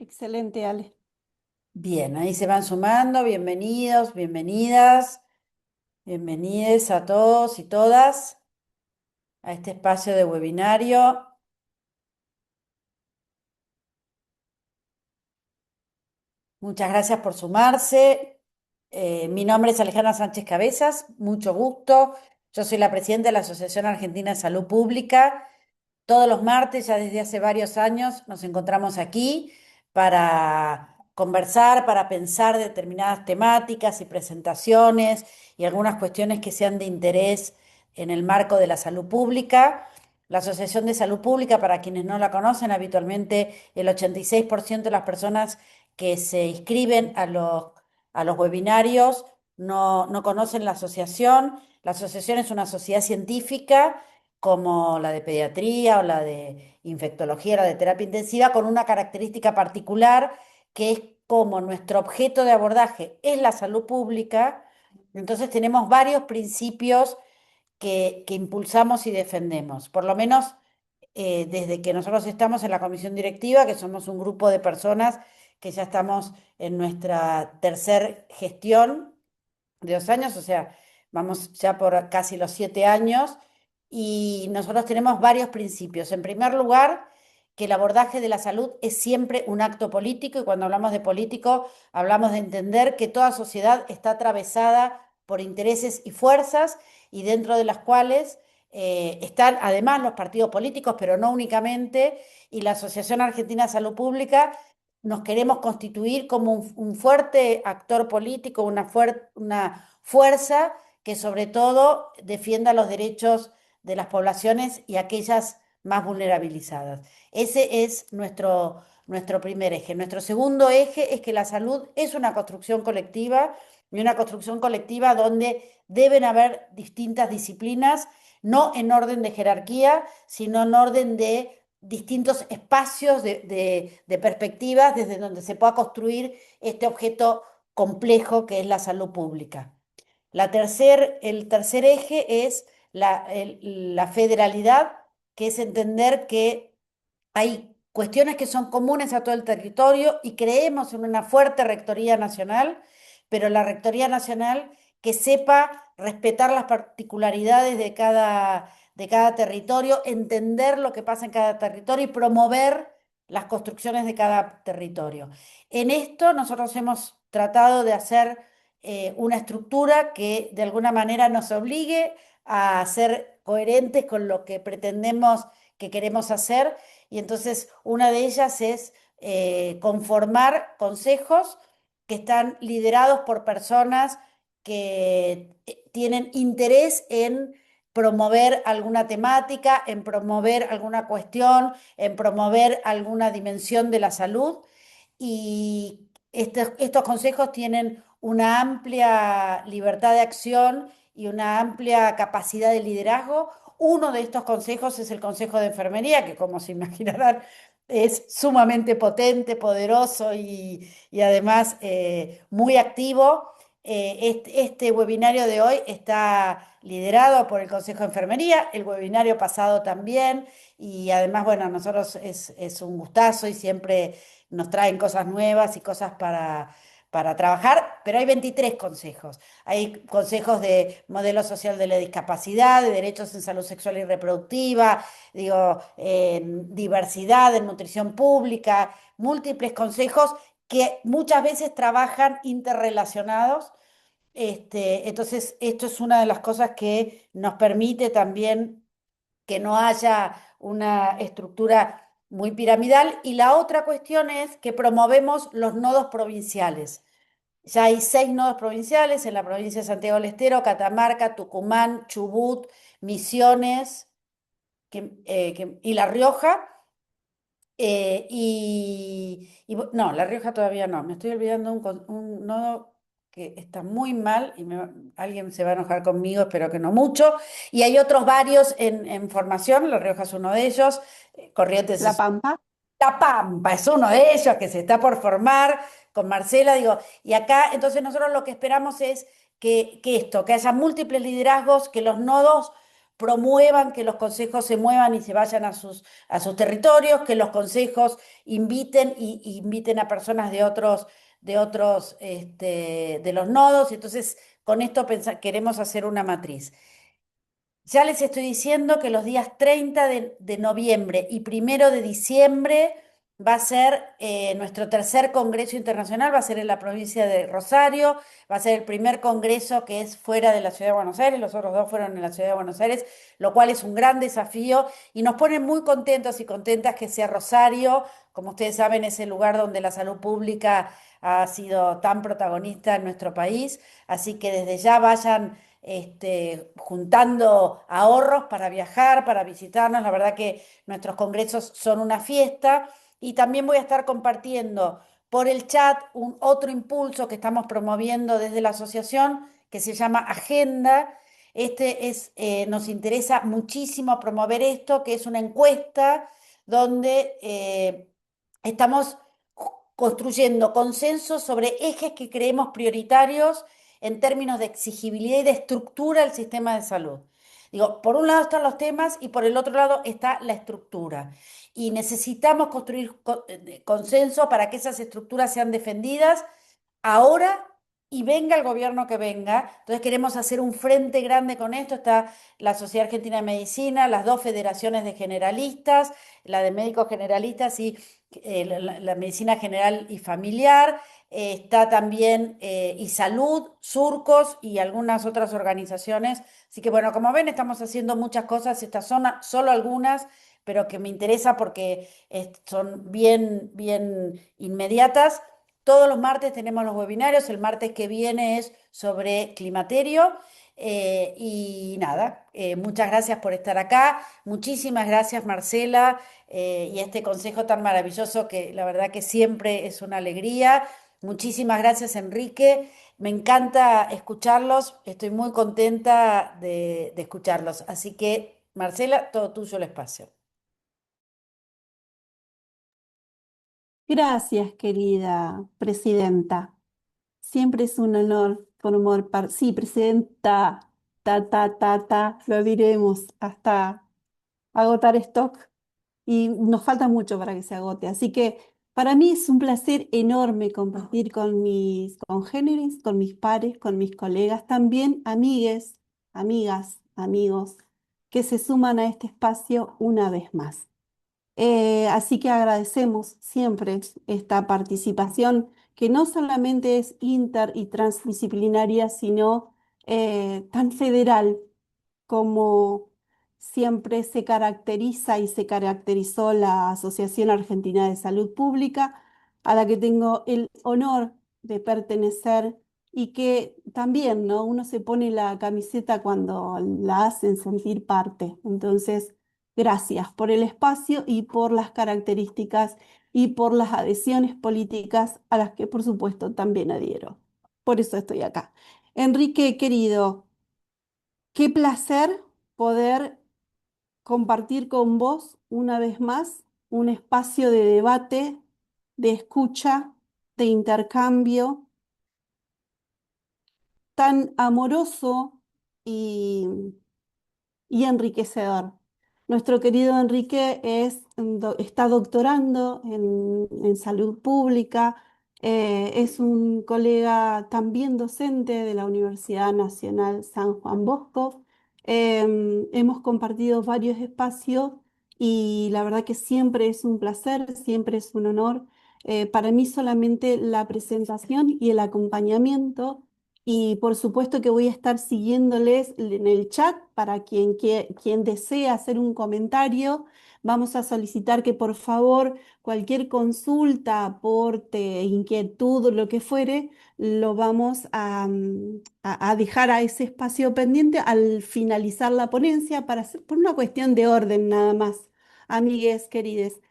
Excelente, Ale. Bien, ahí se van sumando, bienvenidos, bienvenidas, bienvenides a todos y todas a este espacio de webinario. Muchas gracias por sumarse. Mi nombre es Alejandra Sánchez Cabezas, mucho gusto. Yo soy la presidenta de la Asociación Argentina de Salud Pública. Todos los martes, ya desde hace varios años, nos encontramos aquí para conversar, para pensar determinadas temáticas y presentaciones y algunas cuestiones que sean de interés en el marco de la salud pública. La Asociación de Salud Pública, para quienes no la conocen, habitualmente el 86% de las personas que se inscriben a los webinarios no conocen la asociación. La asociación es una sociedad científica como la de pediatría o la de infectología, la de terapia intensiva, con una característica particular que es como nuestro objeto de abordaje es la salud pública. Entonces tenemos varios principios que impulsamos y defendemos, por lo menos desde que nosotros estamos en la comisión directiva, que somos un grupo de personas que ya estamos en nuestra tercer gestión de 2 años, o sea, vamos ya por casi los 7 años, y nosotros tenemos varios principios. En primer lugar, que el abordaje de la salud es siempre un acto político, y cuando hablamos de político, hablamos de entender que toda sociedad está atravesada por intereses y fuerzas, y dentro de las cuales están además los partidos políticos, pero no únicamente, y la Asociación Argentina de Salud Pública nos queremos constituir como un fuerte actor político, una fuerza que sobre todo defienda los derechos de las poblaciones y aquellas más vulnerabilizadas. Ese es nuestro primer eje. Nuestro segundo eje es que la salud es una construcción colectiva, y una construcción colectiva donde deben haber distintas disciplinas, no en orden de jerarquía, sino en orden de distintos espacios de perspectivas desde donde se pueda construir este objeto complejo que es la salud pública. El tercer eje es la federalidad, que es entender que hay cuestiones que son comunes a todo el territorio y creemos en una fuerte rectoría nacional, pero la rectoría nacional que sepa respetar las particularidades de cada territorio, entender lo que pasa en cada territorio y promover las construcciones de cada territorio. En esto nosotros hemos tratado de hacer una estructura que de alguna manera nos obligue a ser coherentes con lo que pretendemos que queremos hacer, y entonces una de ellas es conformar consejos que están liderados por personas que tienen interés en promover alguna temática, en promover alguna cuestión, en promover alguna dimensión de la salud. Y estos consejos tienen una amplia libertad de acción y una amplia capacidad de liderazgo. Uno de estos consejos es el Consejo de Enfermería, que como se imaginarán es sumamente potente, poderoso y además muy activo. Este webinario de hoy está liderado por el Consejo de Enfermería, el webinario pasado también, y además, bueno, a nosotros es un gustazo y siempre nos traen cosas nuevas y cosas para trabajar, pero hay 23 consejos. Hay consejos de modelo social de la discapacidad, de derechos en salud sexual y reproductiva, digo, diversidad en nutrición pública, múltiples consejos que muchas veces trabajan interrelacionados. Entonces, esto es una de las cosas que nos permite también que no haya una estructura muy piramidal. Y la otra cuestión es que promovemos los nodos provinciales. Ya hay 6 nodos provinciales en la provincia de Santiago del Estero: Catamarca, Tucumán, Chubut, Misiones y La Rioja. No, La Rioja todavía no. Me estoy olvidando un nodo que está muy mal y alguien se va a enojar conmigo, espero que no mucho. Y hay otros varios en formación. La Rioja es uno de ellos. Corrientes La es Pampa. La Pampa es uno de ellos que se está por formar con Marcela, digo, y acá entonces nosotros lo que esperamos es que haya múltiples liderazgos, que los nodos promuevan que los consejos se muevan y se vayan a sus territorios, que los consejos inviten y inviten a personas de los nodos. Entonces, con esto queremos hacer una matriz. Ya les estoy diciendo que los días 30 de noviembre y 1 de diciembre va a ser nuestro tercer congreso internacional, va a ser en la provincia de Rosario, va a ser el primer congreso que es fuera de la ciudad de Buenos Aires, los otros dos fueron en la ciudad de Buenos Aires, lo cual es un gran desafío y nos pone muy contentos y contentas que sea Rosario. Como ustedes saben, es el lugar donde la salud pública ha sido tan protagonista en nuestro país, así que desde ya vayan juntando ahorros para viajar, para visitarnos. La verdad que nuestros congresos son una fiesta y también voy a estar compartiendo por el chat un otro impulso que estamos promoviendo desde la asociación que se llama Agenda. Nos interesa muchísimo promover esto, que es una encuesta donde estamos construyendo consensos sobre ejes que creemos prioritarios en términos de exigibilidad y de estructura del sistema de salud. Digo, por un lado están los temas y por el otro lado está la estructura. Y necesitamos construir consenso para que esas estructuras sean defendidas ahora y venga el gobierno que venga. Entonces queremos hacer un frente grande con esto. Está la Sociedad Argentina de Medicina, las dos federaciones de generalistas, la de médicos generalistas y la medicina general y familiar. Está también y Salud, Surcos y algunas otras organizaciones. Así que bueno, como ven, estamos haciendo muchas cosas. Estas son solo algunas, pero que me interesa porque son bien, bien inmediatas. Todos los martes tenemos los webinarios, el martes que viene es sobre climaterio. Y nada, muchas gracias por estar acá, muchísimas gracias Marcela y este consejo tan maravilloso que la verdad que siempre es una alegría. Muchísimas gracias Enrique, me encanta escucharlos, estoy muy contenta de escucharlos. Así que Marcela, todo tuyo el espacio. Gracias, querida presidenta. Siempre es un honor formar parte. Sí, presidenta, lo diremos hasta agotar stock y nos falta mucho para que se agote. Así que para mí es un placer enorme compartir con mis congéneres, con mis pares, con mis colegas, también amigues, amigas, amigos que se suman a este espacio una vez más. Así que agradecemos siempre esta participación que no solamente es inter y transdisciplinaria, sino tan federal como siempre se caracteriza y se caracterizó la Asociación Argentina de Salud Pública, a la que tengo el honor de pertenecer y que también, ¿no? Uno se pone la camiseta cuando la hacen sentir parte. Entonces, gracias por el espacio y por las características y por las adhesiones políticas a las que, por supuesto, también adhiero. Por eso estoy acá. Enrique, querido, qué placer poder compartir con vos una vez más un espacio de debate, de escucha, de intercambio tan amoroso y y enriquecedor. Nuestro querido Enrique está doctorando en salud pública, es un colega también docente de la Universidad Nacional San Juan Bosco. Hemos compartido varios espacios y la verdad que siempre es un placer, siempre es un honor. Para mí solamente la presentación y el acompañamiento y por supuesto que voy a estar siguiéndoles en el chat para quien desee hacer un comentario. Vamos a solicitar que por favor cualquier consulta, aporte, inquietud, lo que fuere, lo vamos a dejar a ese espacio pendiente al finalizar la ponencia por una cuestión de orden nada más, amigues querides.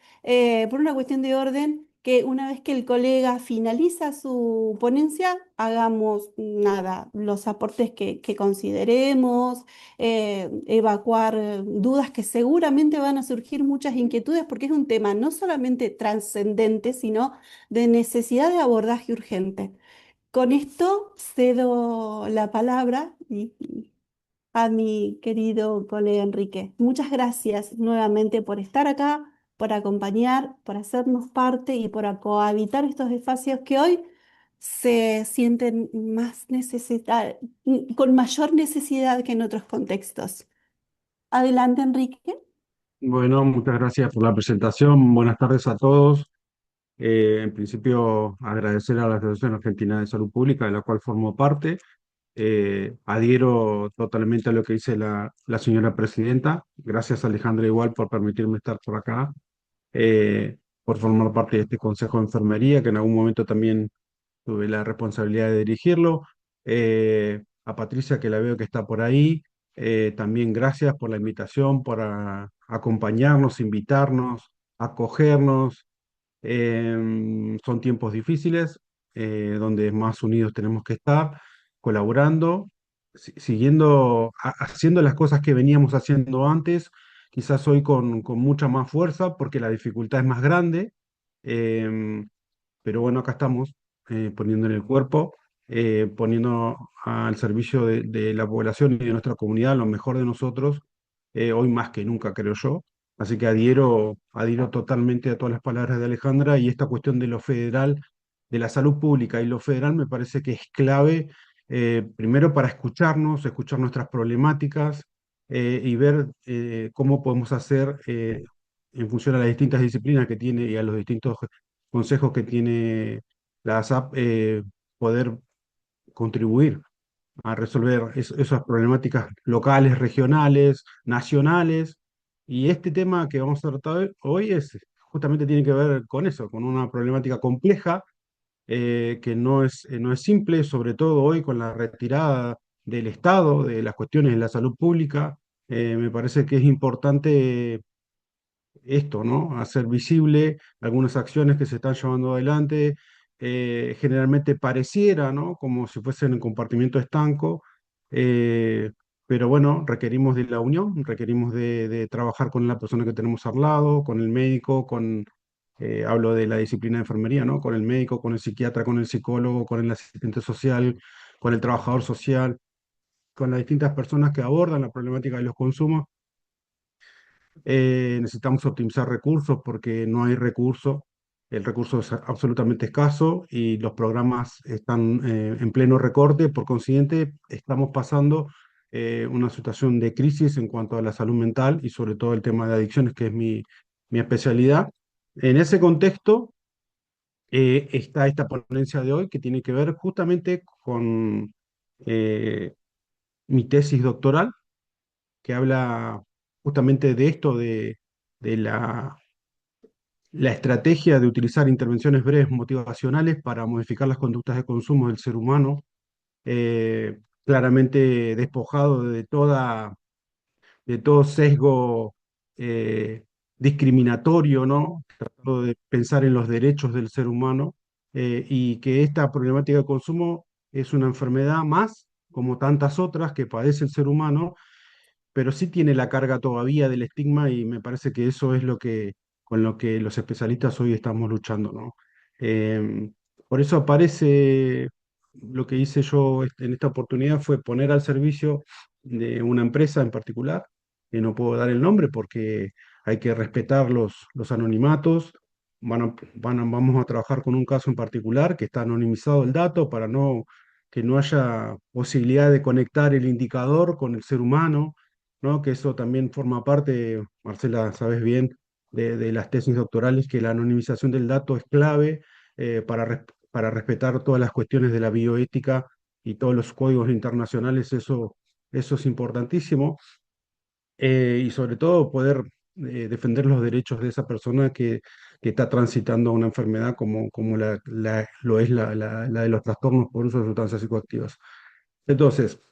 Por una cuestión de orden que una vez que el colega finaliza su ponencia, hagamos nada, los aportes que consideremos, evacuar dudas que seguramente van a surgir muchas inquietudes porque es un tema no solamente trascendente, sino de necesidad de abordaje urgente. Con esto cedo la palabra y a mi querido colega Enrique. Muchas gracias nuevamente por estar acá, por acompañar, por hacernos parte y por cohabitar estos espacios que hoy se sienten con mayor necesidad que en otros contextos. Adelante, Enrique. Bueno, muchas gracias por la presentación. Buenas tardes a todos. En principio, agradecer a la Asociación Argentina de Salud Pública, de la cual formo parte. Adhiero totalmente a lo que dice la señora presidenta. Gracias, Alejandra, igual por permitirme estar por acá, por formar parte de este Consejo de Enfermería, que en algún momento también tuve la responsabilidad de dirigirlo. A Patricia, que la veo que está por ahí, también gracias por la invitación, por acompañarnos, invitarnos, acogernos. Son tiempos difíciles, donde más unidos tenemos que estar, colaborando, siguiendo, haciendo las cosas que veníamos haciendo antes, quizás hoy con mucha más fuerza, porque la dificultad es más grande. em, pero bueno, acá estamos, poniendo en el cuerpo, poniendo al servicio de la población y de nuestra comunidad lo mejor de nosotros, hoy más que nunca, creo yo. Así que adhiero totalmente a todas las palabras de Alejandra, y esta cuestión de lo federal, de la salud pública y lo federal me parece que es clave, primero para escucharnos, escuchar nuestras problemáticas, y ver cómo podemos hacer, en función a las distintas disciplinas que tiene y a los distintos consejos que tiene la ASAP, poder contribuir a resolver esas problemáticas locales, regionales, nacionales. Y este tema que vamos a tratar hoy justamente tiene que ver con eso, con una problemática compleja, que no es simple, sobre todo hoy con la retirada del Estado de las cuestiones de la salud pública. Me parece que es importante esto, ¿no? Hacer visible algunas acciones que se están llevando adelante. Generalmente pareciera, ¿no? Como si fuesen en compartimiento estanco, eh, pero bueno, requerimos de la unión, requerimos de trabajar con la persona que tenemos al lado, con el médico, hablo de la disciplina de enfermería, ¿no? Con el médico, con el psiquiatra, con el psicólogo, con el asistente social, con el trabajador social, con las distintas personas que abordan la problemática de los consumos. Necesitamos optimizar recursos porque no hay recurso. El recurso es absolutamente escaso y los programas están, en pleno recorte. Por consiguiente, estamos pasando, una situación de crisis en cuanto a la salud mental y sobre todo el tema de adicciones, que es mi especialidad. En ese contexto, está esta ponencia de hoy, que tiene que ver justamente con, eh, mi tesis doctoral, que habla justamente de esto, de la estrategia de utilizar intervenciones breves motivacionales para modificar las conductas de consumo del ser humano, claramente despojado de todo sesgo, eh, discriminatorio, ¿no? Tratando de pensar en los derechos del ser humano, y que esta problemática de consumo es una enfermedad más, como tantas otras que padece el ser humano, pero sí tiene la carga todavía del estigma, y me parece que eso es con lo que los especialistas hoy estamos luchando, ¿no? Em, por eso aparece, lo que hice yo en esta oportunidad fue poner al servicio de una empresa en particular, que no puedo dar el nombre porque hay que respetar los anonimatos. Vamos a trabajar con un caso en particular que está anonimizado el dato para que no haya posibilidad de conectar el indicador con el ser humano, ¿no? Que eso también forma parte, Marcela, sabes bien, de las tesis doctorales, que la anonimización del dato es clave, para respetar todas las cuestiones de la bioética y todos los códigos internacionales. Eso es importantísimo, y sobre todo poder, defender los derechos de esa persona que está transitando una enfermedad como lo es la de los trastornos por uso de sustancias psicoactivas. Entonces,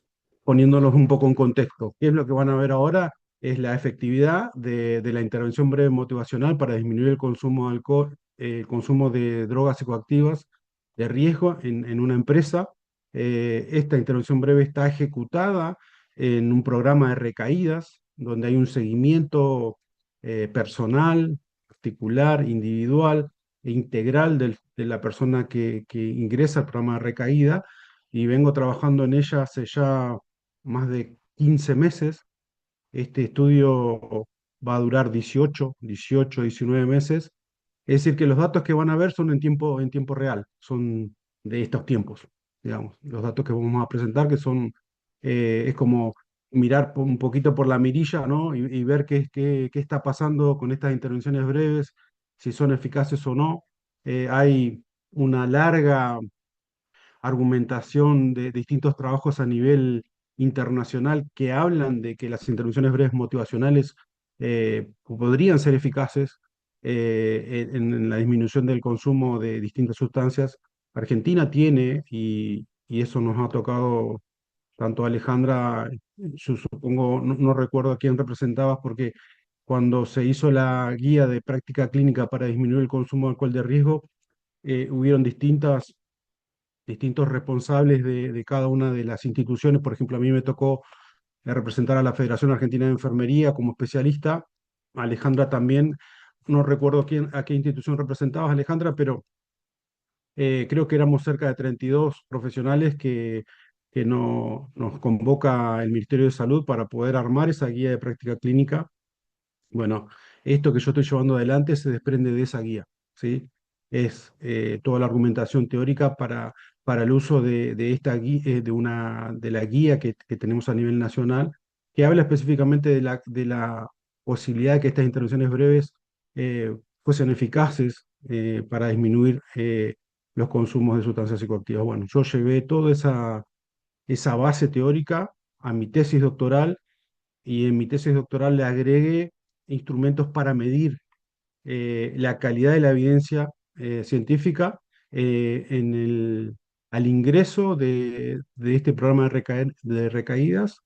poniéndolos un poco en contexto, ¿qué es lo que van a ver ahora? Es la efectividad de la intervención breve motivacional para disminuir el consumo de alcohol, el consumo de drogas psicoactivas de riesgo en una empresa. Esta intervención breve está ejecutada en un programa de recaídas, donde hay un seguimiento, personal, particular, individual e integral de la persona que ingresa al programa de recaída, y vengo trabajando en ella hace ya más de 15 meses. Este estudio va a durar 19 meses. Es decir, que los datos que van a ver son en tiempo real, son de estos tiempos, digamos. Los datos que vamos a presentar, que son, es como mirar un poquito por la mirilla, ¿no? Y ver qué está pasando con estas intervenciones breves, si son eficaces o no. Hay una larga argumentación de distintos trabajos a nivel internacional que hablan de que las intervenciones breves motivacionales podrían ser eficaces en la disminución del consumo de distintas sustancias. Argentina tiene, y eso nos ha tocado tanto a Alejandra, yo supongo, no recuerdo a quién representabas, porque cuando se hizo la guía de práctica clínica para disminuir el consumo de alcohol de riesgo, hubieron distintos responsables de cada una de las instituciones. Por ejemplo, a mí me tocó representar a la Federación Argentina de Enfermería como especialista. Alejandra también, no recuerdo a qué institución representabas, Alejandra, pero creo que éramos cerca de 32 profesionales que nos convoca el Ministerio de Salud para poder armar esa guía de práctica clínica. Bueno, esto que yo estoy llevando adelante se desprende de esa guía, ¿sí? Es toda la argumentación teórica para el uso de esta guía, de la guía que tenemos a nivel nacional, que habla específicamente de la posibilidad de que estas intervenciones breves fuesen eficaces para disminuir los consumos de sustancias psicoactivas. Bueno, yo llevé toda esa base teórica a mi tesis doctoral, y en mi tesis doctoral le agregué instrumentos para medir la calidad de la evidencia científica al ingreso de este programa de recaídas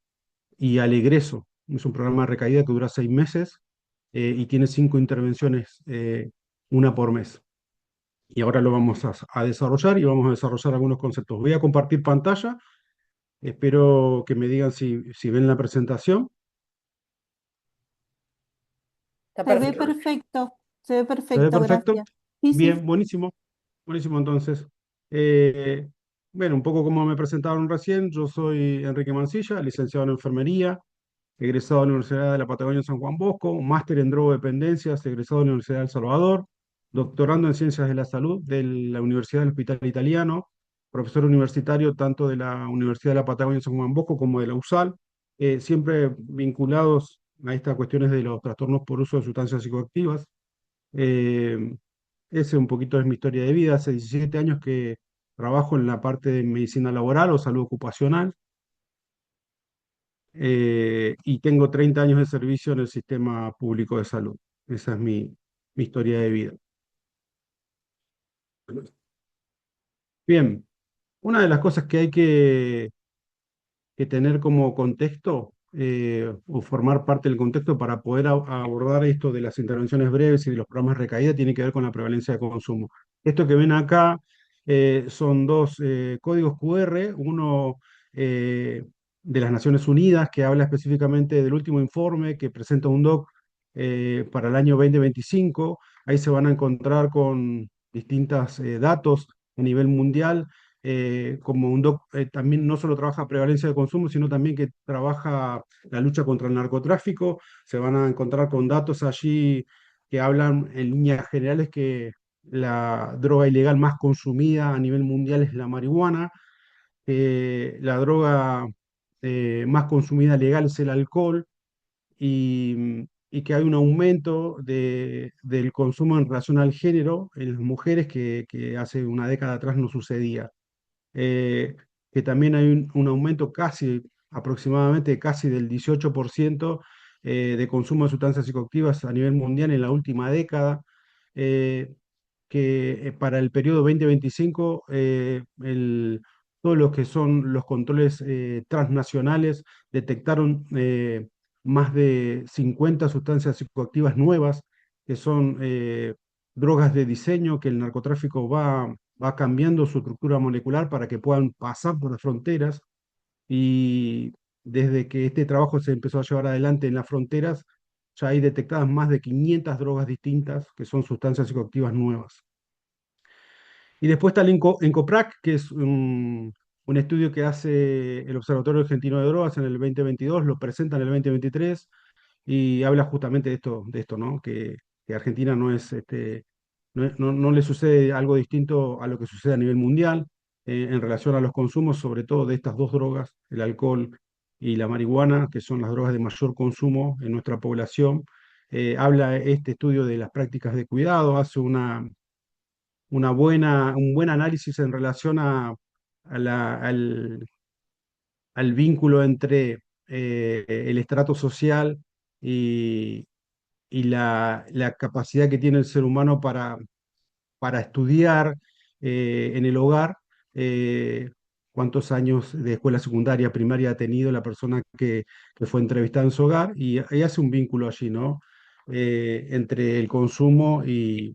y al egreso. Es un programa de recaída que dura 6 meses y tiene 5 intervenciones, una por mes. Y ahora lo vamos a desarrollar, y vamos a desarrollar algunos conceptos. Voy a compartir pantalla. Espero que me digan si ven la presentación. Está Se ve perfecto. perfecto, se ve ¿Se ve perfecto, perfecto? gracias. Sí, sí. Bien, buenísimo. Buenísimo, entonces. Eh, bueno, un poco como me presentaron recién, yo soy Enrique Mancilla, licenciado en enfermería, egresado de la Universidad de la Patagonia San Juan Bosco, un máster en drogodependencias, egresado de la Universidad de El Salvador, doctorando en Ciencias de la Salud de la Universidad del Hospital Italiano, profesor universitario tanto de la Universidad de la Patagonia San Juan Bosco como de la USAL, siempre vinculados a estas cuestiones de los trastornos por uso de sustancias psicoactivas. Eh, Ese un poquito es mi historia de vida. Hace 17 años que trabajo en la parte de medicina laboral o salud ocupacional, y tengo 30 años de servicio en el sistema público de salud. Esa es mi historia de vida. Bien, una de las cosas que hay que tener como contexto, o formar parte del contexto para poder abordar esto de las intervenciones breves y de los programas de recaída, tiene que ver con la prevalencia de consumo. Esto que ven acá son dos códigos QR, uno de las Naciones Unidas, que habla específicamente del último informe que presenta UNOC para el año 2025. Ahí se van a encontrar con distintos datos a nivel mundial. Como UNDOC también no solo trabaja prevalencia de consumo, sino también que trabaja la lucha contra el narcotráfico. Se van a encontrar con datos allí que hablan en líneas generales que la droga ilegal más consumida a nivel mundial es la marihuana, la droga más consumida legal es el alcohol, y que hay un aumento del consumo en relación al género en las mujeres que hace una década atrás no sucedía. eh, que también hay un aumento aproximadamente casi del 18% de consumo de sustancias psicoactivas a nivel mundial en la última década. eh, que para el periodo 2025, todos los que son los controles transnacionales detectaron más de 50 sustancias psicoactivas nuevas, que son drogas de diseño, que el narcotráfico va cambiando su estructura molecular para que puedan pasar por las fronteras. Y desde que este trabajo se empezó a llevar adelante en las fronteras, ya hay detectadas más de 500 drogas distintas que son sustancias psicoactivas nuevas. Y después está el Encoprac, que es un estudio que hace el Observatorio Argentino de Drogas en el 2022, lo presenta en el 2023 y habla justamente de esto, ¿no? Que Argentina no es, no le sucede algo distinto a lo que sucede a nivel mundial en relación a los consumos, sobre todo de estas dos drogas, el alcohol y la marihuana, que son las drogas de mayor consumo en nuestra población. Habla este estudio de las prácticas de cuidado, hace un buen análisis en relación a al vínculo entre el estrato social y, y la capacidad que tiene el ser humano para estudiar en el hogar, eh, cuántos años de escuela secundaria, primaria ha tenido la persona que fue entrevistada en su hogar, y hace un vínculo allí, ¿no? Entre el consumo y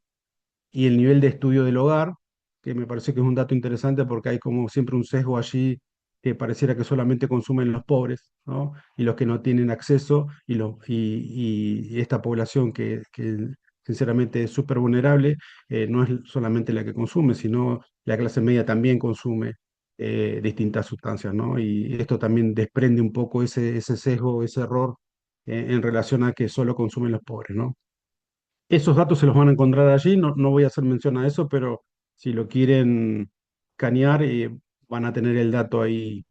el nivel de estudio del hogar, que me parece que es un dato interesante porque hay como siempre un sesgo allí que pareciera que solamente consumen los pobres, ¿no? Y los que no tienen acceso y esta población que sinceramente es súper vulnerable, no es solamente la que consume, sino la clase media también consume distintas sustancias, ¿no? Y esto también desprende un poco ese sesgo, ese error en relación a que solo consumen los pobres, ¿no? Esos datos se los van a encontrar allí, no voy a hacer mención a eso, pero si lo quieren escanear, van a tener el dato ahí,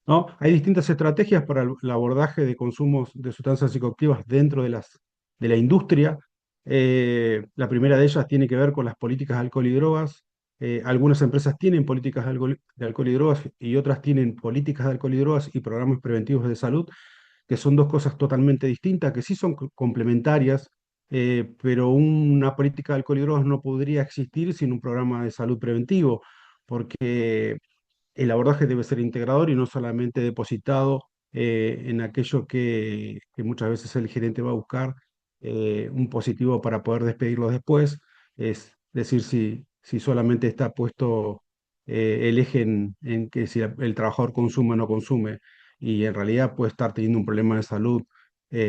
¿no? Hay distintas estrategias para el abordaje de consumos de sustancias psicoactivas dentro de la industria. La primera de ellas tiene que ver con las políticas de alcohol y drogas. Algunas empresas tienen políticas de alcohol y drogas y otras tienen políticas de alcohol y drogas y programas preventivos de salud, que son dos cosas totalmente distintas, que sí son complementarias, pero una política de alcohol y drogas no podría existir sin un programa de salud preventivo, porque el abordaje debe ser integrador y no solamente depositado en aquello que muchas veces el gerente va a buscar, un positivo para poder despedirlo después. Es decir, si solamente está puesto el eje en que si el trabajador consume o no consume, y en realidad puede estar teniendo un problema de salud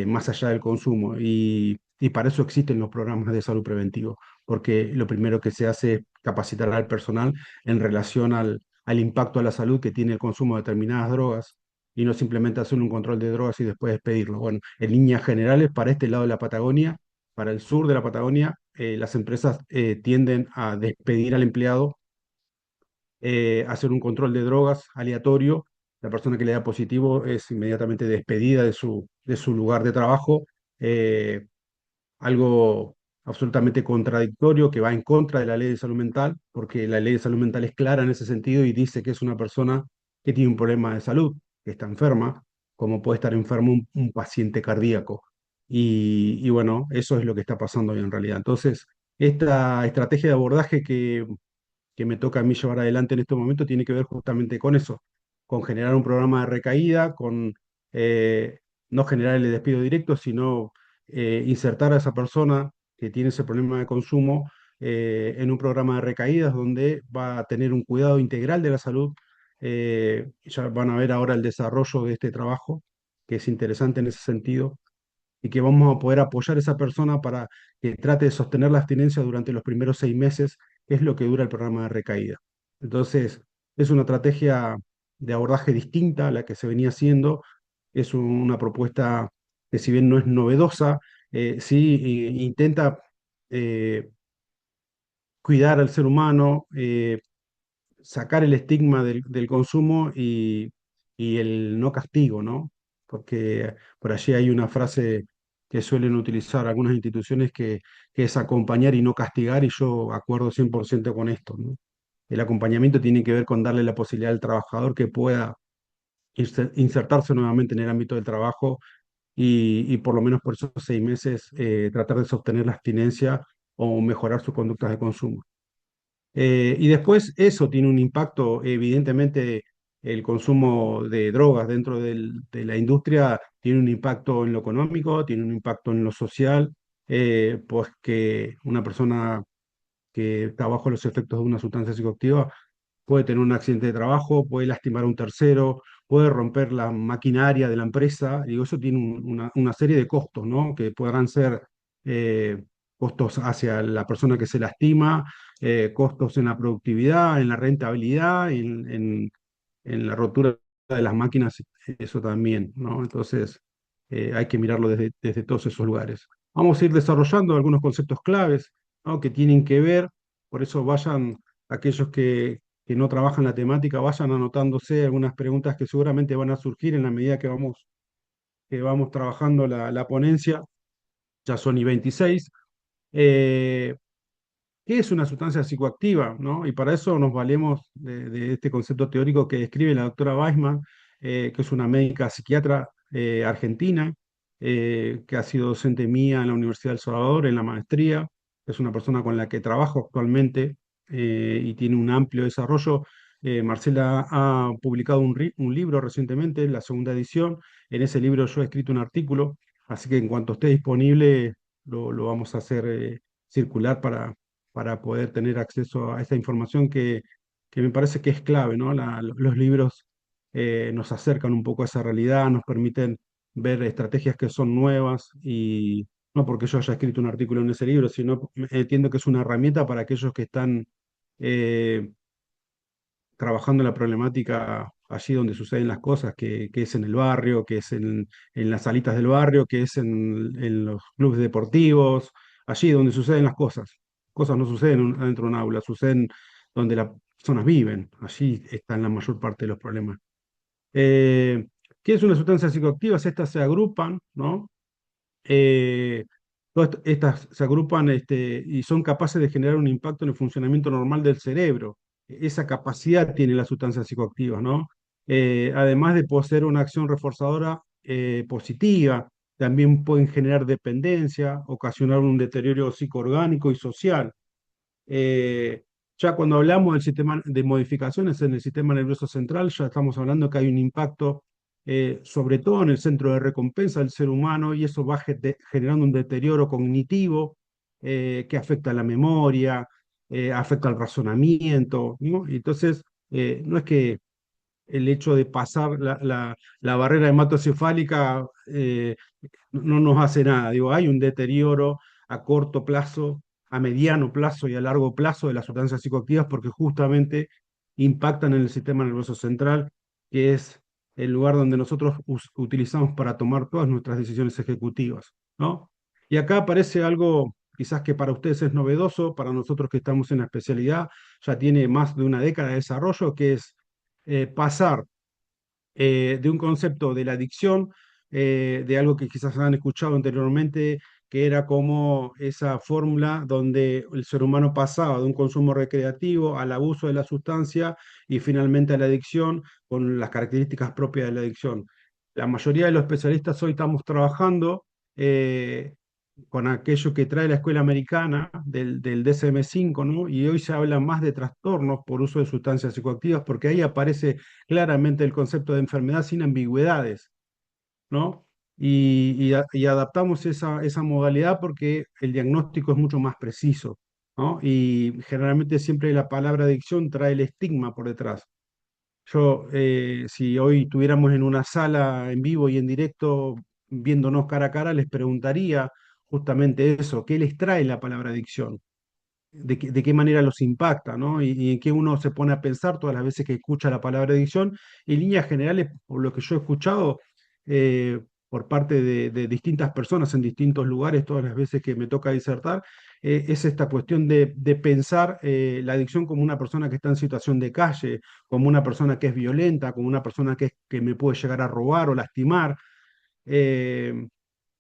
más allá del consumo. Y para eso existen los programas de salud preventivo, porque lo primero que se hace es capacitar al personal en relación al impacto a la salud que tiene el consumo de determinadas drogas, y no simplemente hacer un control de drogas y después despedirlo. Bueno, en líneas generales, para este lado de la Patagonia, para el sur de la Patagonia, las empresas tienden a despedir al empleado, hacer un control de drogas aleatorio. La persona que le da positivo es inmediatamente despedida de su lugar de trabajo. eh, Algo absolutamente contradictorio que va en contra de la ley de salud mental, porque la ley de salud mental es clara en ese sentido y dice que es una persona que tiene un problema de salud, que está enferma, como puede estar enfermo un paciente cardíaco. Y bueno, eso es lo que está pasando hoy en realidad. Entonces, esta estrategia de abordaje que me toca a mí llevar adelante en este momento tiene que ver justamente con eso, con generar un programa de recaída, con no generar el despido directo, sino insertar a esa persona que tiene ese problema de consumo en un programa de recaídas donde va a tener un cuidado integral de la salud. Ya van a ver ahora el desarrollo de este trabajo, que es interesante en ese sentido, y que vamos a poder apoyar a esa persona para que trate de sostener la abstinencia durante los primeros 6 meses, que es lo que dura el programa de recaída. Entonces, es una estrategia de abordaje distinta a la que se venía haciendo. Es una propuesta que, si bien no es novedosa, sí intenta eh, cuidar al ser humano, sacar el estigma del consumo y el no castigo, ¿no? Porque por allí hay una frase que suelen utilizar algunas instituciones que es acompañar y no castigar, y yo acuerdo 100% con esto, ¿no? El acompañamiento tiene que ver con darle la posibilidad al trabajador que pueda insertarse nuevamente en el ámbito del trabajo y por lo menos por esos 6 meses tratar de sostener la abstinencia o mejorar sus conductas de consumo. Y después eso tiene un impacto, evidentemente el consumo de drogas dentro de la industria tiene un impacto en lo económico, tiene un impacto en lo social, pues que una persona que está bajo los efectos de una sustancia psicoactiva puede tener un accidente de trabajo, puede lastimar a un tercero, puede romper la maquinaria de la empresa. Digo, eso tiene una serie de costos, ¿no? Que podrán ser costos hacia la persona que se lastima, costos en la productividad, en la rentabilidad, en la rotura de las máquinas, eso también, ¿no? Entonces, hay que mirarlo desde todos esos lugares. Vamos a ir desarrollando algunos conceptos claves, ¿no? Que tienen que ver, por eso vayan, aquellos que no trabajan la temática, vayan anotándose algunas preguntas que seguramente van a surgir en la medida que vamos trabajando la ponencia, ya son y 26. Eh, ¿Qué es una sustancia psicoactiva? ¿No? Y para eso nos valemos de este concepto teórico que describe la doctora Weisman, que es una médica psiquiatra argentina, que ha sido docente mía en la Universidad del Salvador, en la maestría. Es una persona con la que trabajo actualmente y tiene un amplio desarrollo. Marcela ha publicado un libro recientemente, la segunda edición. En ese libro yo he escrito un artículo, así que en cuanto esté disponible lo vamos a hacer circular para poder tener acceso a esta información que me parece que es clave, ¿no? Los libros nos acercan un poco a esa realidad, nos permiten ver estrategias que son nuevas y no porque yo haya escrito un artículo en ese libro, sino entiendo que es una herramienta para aquellos que están eh, trabajando la problemática allí donde suceden las cosas, que es en el barrio, que es en las salitas del barrio, que es en los clubes deportivos, allí donde suceden las cosas. Cosas no suceden dentro de un aula, suceden donde las personas viven, allí están la mayor parte de los problemas. Eh, ¿Qué es una sustancia psicoactiva? Estas se agrupan, ¿no? eh, Todas estas se agrupan y son capaces de generar un impacto en el funcionamiento normal del cerebro. Esa capacidad tiene las sustancias psicoactivas, ¿no? Además de poseer una acción reforzadora positiva, también pueden generar dependencia, ocasionar un deterioro psicoorgánico y social. Eh, ya cuando hablamos del sistema de modificaciones en el sistema nervioso central, ya estamos hablando que hay un impacto, sobre todo en el centro de recompensa del ser humano, y eso va generando un deterioro cognitivo que afecta a la memoria, afecta al razonamiento, ¿no? Entonces, no es que el hecho de pasar la barrera hematocefálica no nos hace nada. Digo, hay un deterioro a corto plazo, a mediano plazo y a largo plazo de las sustancias psicoactivas porque justamente impactan en el sistema nervioso central, que es el lugar donde nosotros utilizamos para tomar todas nuestras decisiones ejecutivas, ¿no? Y acá aparece algo quizás que para ustedes es novedoso, para nosotros que estamos en la especialidad ya tiene más de una década de desarrollo, que es pasar de un concepto de la adicción, de algo que quizás han escuchado anteriormente, que era como esa fórmula donde el ser humano pasaba de un consumo recreativo al abuso de la sustancia y finalmente a la adicción con las características propias de la adicción. La mayoría de los especialistas hoy estamos trabajando con aquello que trae la escuela americana del DSM-5, ¿no? Y hoy se habla más de trastornos por uso de sustancias psicoactivas porque ahí aparece claramente el concepto de enfermedad sin ambigüedades, ¿no? Y adaptamos esa modalidad porque el diagnóstico es mucho más preciso, ¿no? Y generalmente siempre la palabra adicción trae el estigma por detrás. Yo, si hoy estuviéramos en una sala en vivo y en directo, viéndonos cara a cara, les preguntaría justamente eso, ¿qué les trae la palabra adicción? De qué manera los impacta, ¿no? Y en qué uno se pone a pensar todas las veces que escucha la palabra adicción. En líneas generales, por lo que yo he escuchado por parte de distintas personas en distintos lugares, todas las veces que me toca disertar, es esta cuestión de pensar la adicción como una persona que está en situación de calle, como una persona que es violenta, como una persona que me puede llegar a robar o lastimar. eh,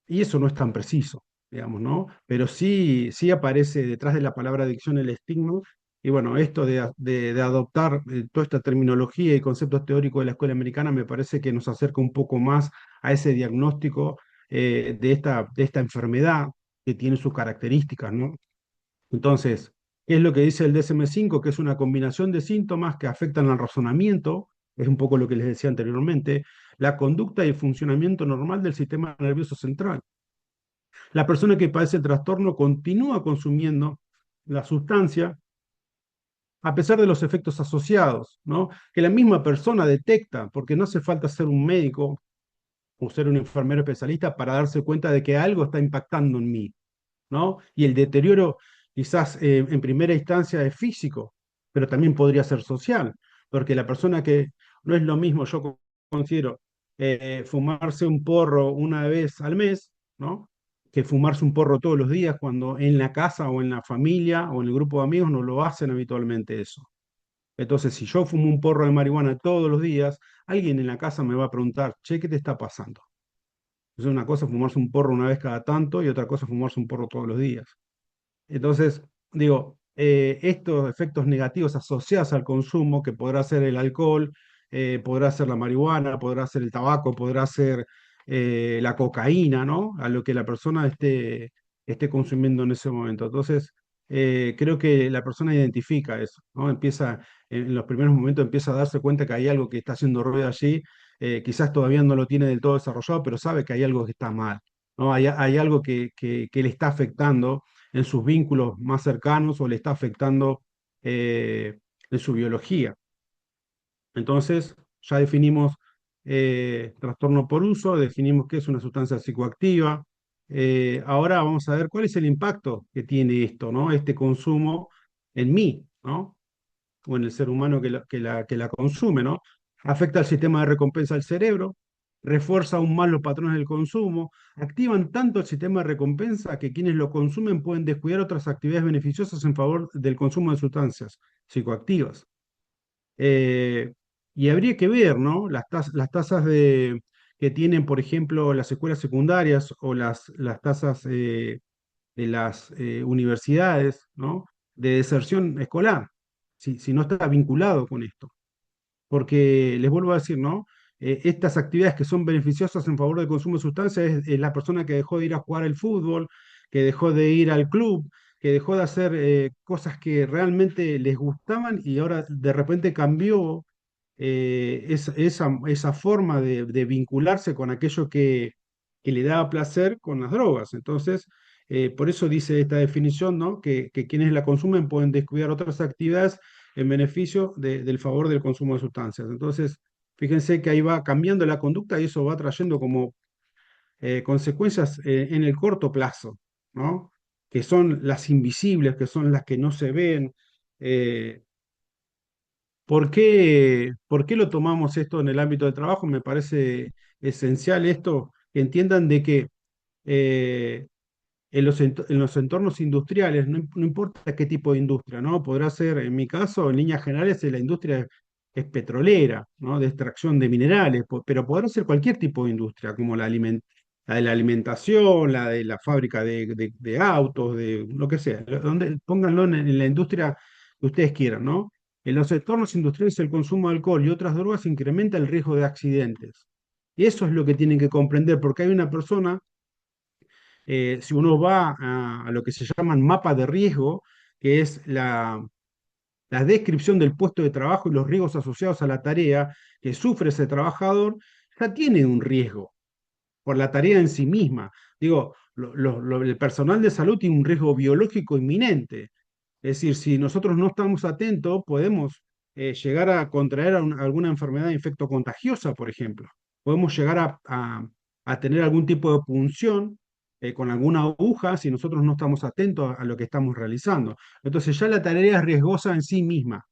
y eso no es tan preciso, digamos, ¿no? Pero sí aparece detrás de la palabra adicción el estigma. Y bueno, esto de adoptar toda esta terminología y conceptos teóricos de la escuela americana me parece que nos acerca un poco más a ese diagnóstico de esta enfermedad que tiene sus características, ¿no? Entonces, ¿qué es lo que dice el DSM-5? Que es una combinación de síntomas que afectan al razonamiento, es un poco lo que les decía anteriormente, la conducta y el funcionamiento normal del sistema nervioso central. La persona que padece el trastorno continúa consumiendo la sustancia a pesar de los efectos asociados, ¿no? Que la misma persona detecta, porque no hace falta ser un médico o ser un enfermero especialista para darse cuenta de que algo está impactando en mí. ¿no? Y el deterioro quizás en primera instancia es físico, pero también podría ser social, porque la persona que no es lo mismo, yo considero, fumarse un porro una vez al mes, ¿no? Que fumarse un porro todos los días cuando en la casa o en la familia o en el grupo de amigos no lo hacen habitualmente eso. Entonces, si yo fumo un porro de marihuana todos los días, alguien en la casa me va a preguntar, che, ¿qué te está pasando? Es una cosa fumarse un porro una vez cada tanto y otra cosa fumarse un porro todos los días. Entonces, digo, estos efectos negativos asociados al consumo, que podrá ser el alcohol, podrá ser la marihuana, podrá ser el tabaco, podrá ser la cocaína, ¿no? A lo que la persona esté consumiendo en ese momento. Entonces, creo que la persona identifica eso, ¿no? Empieza, en los primeros momentos empieza a darse cuenta que hay algo que está haciendo ruido allí, quizás todavía no lo tiene del todo desarrollado, pero sabe que hay algo que está mal, ¿no? Hay algo que le está afectando en sus vínculos más cercanos o le está afectando en su biología. Entonces, ya definimos trastorno por uso, definimos qué es una sustancia psicoactiva. Ahora vamos a ver cuál es el impacto que tiene esto, ¿no? Este consumo en mí, ¿no? O en el ser humano que la consume, ¿no? Afecta al sistema de recompensa del cerebro, refuerza aún más los patrones del consumo, activan tanto el sistema de recompensa que quienes lo consumen pueden descuidar otras actividades beneficiosas en favor del consumo de sustancias psicoactivas. Eh, y habría que ver, ¿no? Las tasas que tienen, por ejemplo, las escuelas secundarias o las tasas de las universidades, ¿no? De deserción escolar, si no está vinculado con esto. Porque les vuelvo a decir, ¿no? Estas actividades que son beneficiosas en favor del consumo de sustancias es la persona que dejó de ir a jugar al fútbol, que dejó de ir al club, que dejó de hacer cosas que realmente les gustaban y ahora de repente cambió esa forma de vincularse con aquello que le daba placer con las drogas. Entonces, por eso dice esta definición, ¿no? Que quienes la consumen pueden descuidar otras actividades en beneficio del favor del consumo de sustancias. Entonces, fíjense que ahí va cambiando la conducta y eso va trayendo como consecuencias en el corto plazo, ¿no? Que son las invisibles, que son las que no se ven. Eh, ¿por qué lo tomamos esto en el ámbito del trabajo? Me parece esencial esto, que entiendan de que eh, en los entornos industriales, no importa qué tipo de industria, ¿no? Podrá ser, en mi caso, en líneas generales, la industria es petrolera, ¿no? De extracción de minerales, pero podrá ser cualquier tipo de industria, como la de la alimentación, la de la fábrica de autos, de lo que sea, pónganlo en la industria que ustedes quieran, ¿no? En los entornos industriales el consumo de alcohol y otras drogas incrementa el riesgo de accidentes. Y eso es lo que tienen que comprender, porque hay una persona si uno va a lo que se llaman mapas de riesgo, que es la descripción del puesto de trabajo y los riesgos asociados a la tarea que sufre ese trabajador, ya tiene un riesgo por la tarea en sí misma. Digo, el personal de salud tiene un riesgo biológico inminente. Es decir, si nosotros no estamos atentos, podemos llegar a contraer alguna enfermedad infectocontagiosa, por ejemplo. Podemos llegar a tener algún tipo de punción con alguna aguja si nosotros no estamos atentos a lo que estamos realizando. Entonces ya la tarea es riesgosa en sí misma,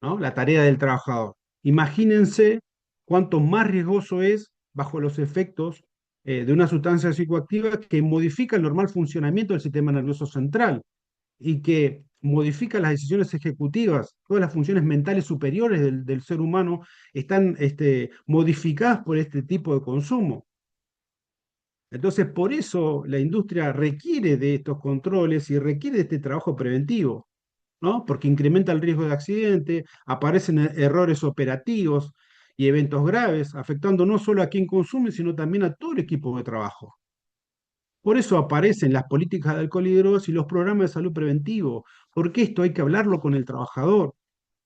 ¿no? La tarea del trabajador. Imagínense cuánto más riesgoso es bajo los efectos de una sustancia psicoactiva que modifica el normal funcionamiento del sistema nervioso central y que modifica las decisiones ejecutivas. Todas las funciones mentales superiores del ser humano están modificadas por este tipo de consumo. Entonces, por eso la industria requiere de estos controles y requiere de este trabajo preventivo, ¿no? Porque incrementa el riesgo de accidente, aparecen errores operativos y eventos graves, afectando no solo a quien consume, sino también a todo el equipo de trabajo. Por eso aparecen las políticas de alcohol y drogas y los programas de salud preventivo, porque esto hay que hablarlo con el trabajador,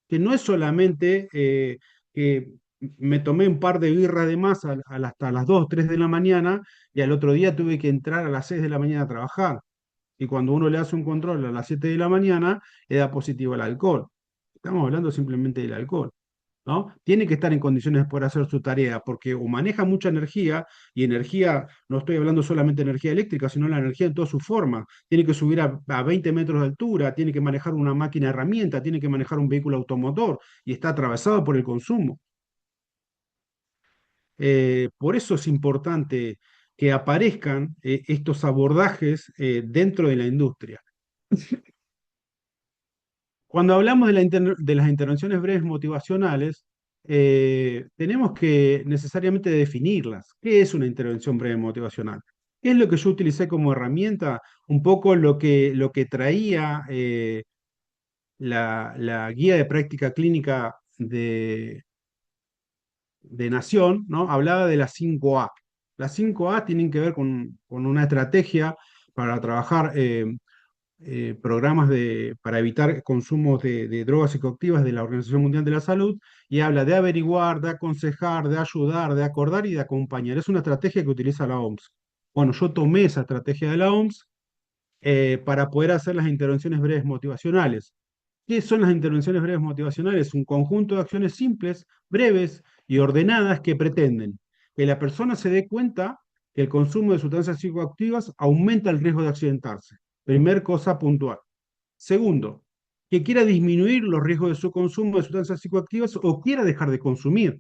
que no es solamente que me tomé un par de birras de más hasta las 2, 3 de la mañana y al otro día tuve que entrar a las 6 de la mañana a trabajar. Y cuando uno le hace un control a las 7 de la mañana, le da positivo al alcohol. Estamos hablando simplemente del alcohol, ¿no? Tiene que estar en condiciones de poder hacer su tarea, porque o maneja mucha energía, y energía, no estoy hablando solamente de energía eléctrica, sino la energía en toda su forma. Tiene que subir a 20 metros de altura, tiene que manejar una máquina herramienta, tiene que manejar un vehículo automotor, y está atravesado por el consumo. Por eso es importante que aparezcan estos abordajes dentro de la industria. Cuando hablamos de las intervenciones breves motivacionales, tenemos que necesariamente definirlas. ¿Qué es una intervención breve motivacional? ¿Qué es lo que yo utilicé como herramienta? Un poco lo que traía la guía de práctica clínica de Nación, ¿no? Hablaba de las 5A. Las 5A tienen que ver con una estrategia para trabajar programas para evitar consumos de drogas psicoactivas de la Organización Mundial de la Salud, y habla de averiguar, de aconsejar, de ayudar, de acordar y de acompañar. Es una estrategia que utiliza la OMS. Bueno, yo tomé esa estrategia de la OMS para poder hacer las intervenciones breves motivacionales. ¿Qué son las intervenciones breves motivacionales? Un conjunto de acciones simples, breves y ordenadas que pretenden que la persona se dé cuenta que el consumo de sustancias psicoactivas aumenta el riesgo de accidentarse. Primer cosa puntual. Segundo, que quiera disminuir los riesgos de su consumo de sustancias psicoactivas o quiera dejar de consumir.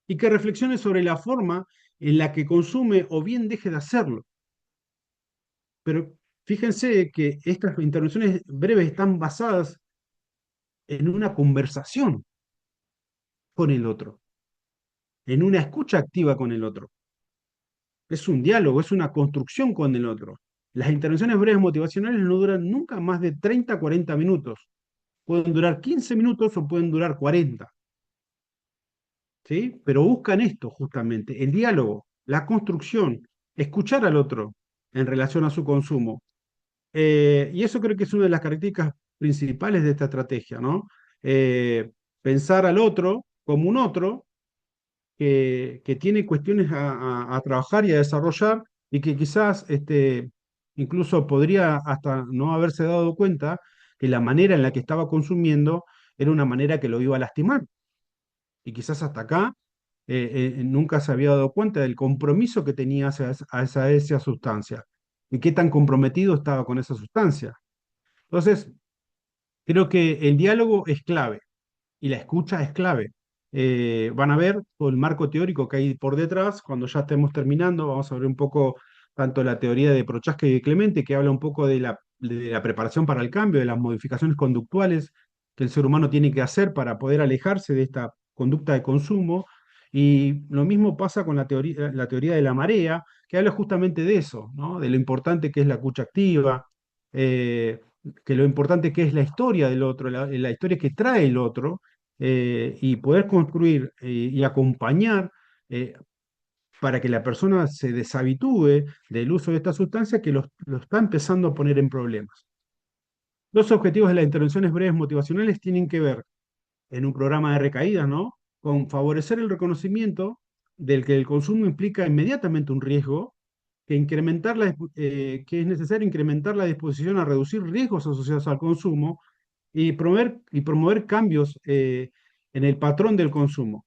Y que reflexione sobre la forma en la que consume o bien deje de hacerlo. Pero fíjense que estas intervenciones breves están basadas en una conversación con el otro, en una escucha activa con el otro. Es un diálogo, es una construcción con el otro. Las intervenciones breves motivacionales no duran nunca más de 30 a 40 minutos. Pueden durar 15 minutos o pueden durar 40, ¿sí? Pero buscan esto justamente, el diálogo, la construcción, escuchar al otro en relación a su consumo. Y eso creo que es una de las características principales de esta estrategia, ¿no? Pensar al otro como un otro que tiene cuestiones a trabajar y a desarrollar, y que quizás incluso podría hasta no haberse dado cuenta que la manera en la que estaba consumiendo era una manera que lo iba a lastimar. Y quizás hasta acá nunca se había dado cuenta del compromiso que tenía hacia esa sustancia y qué tan comprometido estaba con esa sustancia. Entonces, creo que el diálogo es clave y la escucha es clave. Van a ver todo el marco teórico que hay por detrás. Cuando ya estemos terminando, vamos a ver un poco tanto la teoría de Prochaska y de Clemente, que habla un poco de la preparación para el cambio, de las modificaciones conductuales que el ser humano tiene que hacer para poder alejarse de esta conducta de consumo. Y lo mismo pasa con la teoría de la marea, que habla justamente de eso, ¿no? De lo importante que es la escucha activa, eh, que lo importante que es la historia del otro, la historia que trae el otro, y poder construir y acompañar eh, para que la persona se deshabitúe del uso de esta sustancia que lo está empezando a poner en problemas. Los objetivos de las intervenciones breves motivacionales tienen que ver, en un programa de recaídas, ¿no? Con favorecer el reconocimiento del que el consumo implica inmediatamente un riesgo, que es necesario incrementar la disposición a reducir riesgos asociados al consumo y promover cambios en el patrón del consumo.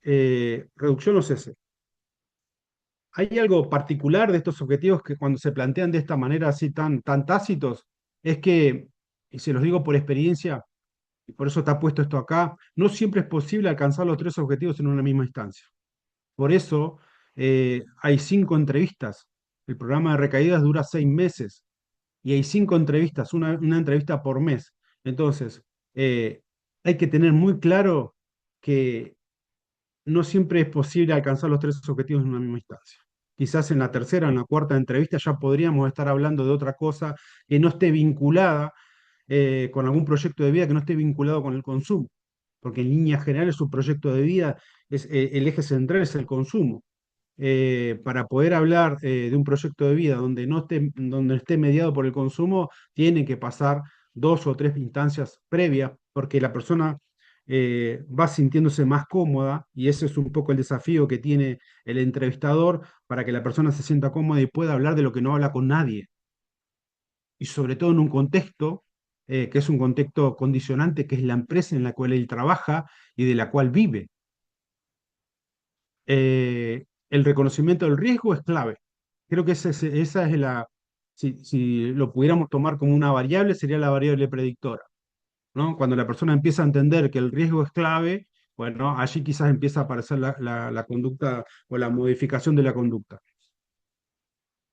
Reducción o cese. Hay algo particular de estos objetivos que cuando se plantean de esta manera así tan tácitos, es que, y se los digo por experiencia, y por eso está puesto esto acá, no siempre es posible alcanzar los tres objetivos en una misma instancia. Por eso hay 5 entrevistas. El programa de recaídas dura 6 meses y hay 5 entrevistas, una entrevista por mes. Entonces, eh, hay que tener muy claro que no siempre es posible alcanzar los tres objetivos en una misma instancia. Quizás en la tercera, en la cuarta entrevista ya podríamos estar hablando de otra cosa que no esté vinculada con algún proyecto de vida que no esté vinculado con el consumo, porque en líneas generales su proyecto de vida el eje central es el consumo. Para poder hablar de un proyecto de vida donde esté mediado por el consumo, tienen que pasar 2 o 3 instancias previas, porque la persona va sintiéndose más cómoda, y ese es un poco el desafío que tiene el entrevistador, para que la persona se sienta cómoda y pueda hablar de lo que no habla con nadie, y sobre todo en un contexto que es un contexto condicionante, que es la empresa en la cual él trabaja y de la cual vive. El reconocimiento del riesgo es clave. Creo que esa es si lo pudiéramos tomar como una variable, sería la variable predictora, ¿no? Cuando la persona empieza a entender que el riesgo es clave, bueno, allí quizás empieza a aparecer la conducta o la modificación de la conducta.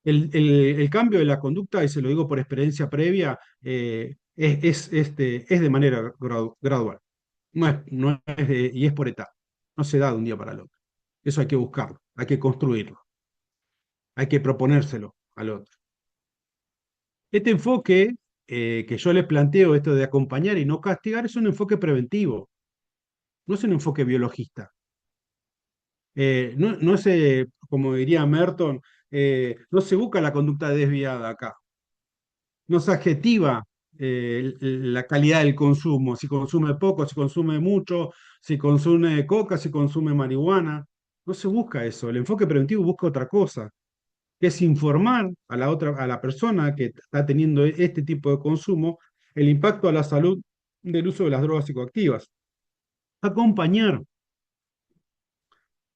El cambio de la conducta, y se lo digo por experiencia previa, es de manera gradual. Y es por etapa. No se da de un día para el otro. Eso hay que buscarlo, hay que construirlo, hay que proponérselo al otro. Este enfoque que yo les planteo, esto de acompañar y no castigar, es un enfoque preventivo, no es un enfoque biologista. No se, como diría Merton, no se busca la conducta desviada acá, no se adjetiva la calidad del consumo, si consume poco, si consume mucho, si consume coca, si consume marihuana. No se busca eso, el enfoque preventivo busca otra cosa, que es informar a la persona que está teniendo este tipo de consumo, el impacto a la salud del uso de las drogas psicoactivas. Acompañar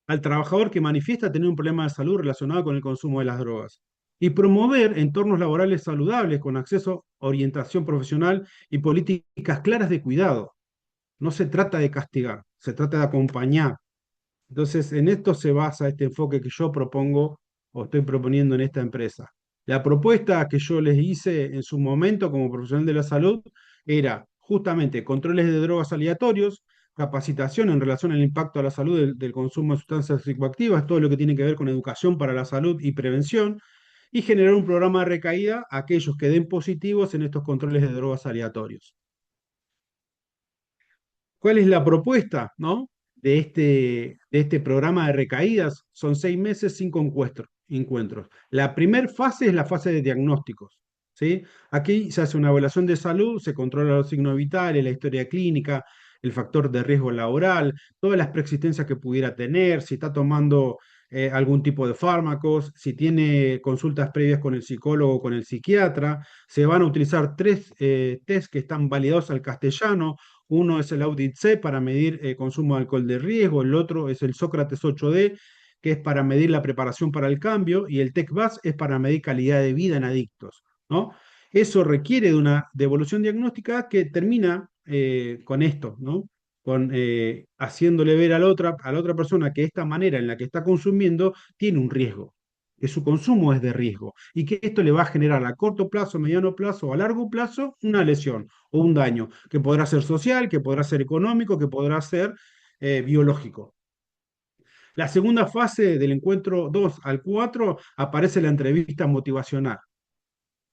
al trabajador que manifiesta tener un problema de salud relacionado con el consumo de las drogas. Y promover entornos laborales saludables con acceso a orientación profesional y políticas claras de cuidado. No se trata de castigar, se trata de acompañar. Entonces, en esto se basa este enfoque que yo propongo o estoy proponiendo en esta empresa. La propuesta que yo les hice en su momento como profesional de la salud era justamente controles de drogas aleatorios, capacitación en relación al impacto a la salud del consumo de sustancias psicoactivas, todo lo que tiene que ver con educación para la salud y prevención, y generar un programa de recaída a aquellos que den positivos en estos controles de drogas aleatorios. ¿Cuál es la propuesta, no? De este programa de recaídas? Son 6 meses, 5 encuentros. La primera fase es la fase de diagnósticos, ¿sí? Aquí se hace una evaluación de salud, se controla los signos vitales, la historia clínica, el factor de riesgo laboral, todas las preexistencias que pudiera tener, si está tomando algún tipo de fármacos, si tiene consultas previas con el psicólogo o con el psiquiatra. Se van a utilizar 3 test que están validados al castellano. Uno es el Audit C para medir consumo de alcohol de riesgo, el otro es el Sócrates 8D, que es para medir la preparación para el cambio, y el TECVAS es para medir calidad de vida en adictos, ¿no? Eso requiere de una devolución diagnóstica que termina con esto, ¿no? Haciéndole ver a la otra persona que esta manera en la que está consumiendo tiene un riesgo, que su consumo es de riesgo y que esto le va a generar a corto plazo, mediano plazo o a largo plazo una lesión o un daño, que podrá ser social, que podrá ser económico, que podrá ser biológico. La segunda fase del encuentro 2 al 4 aparece la entrevista motivacional,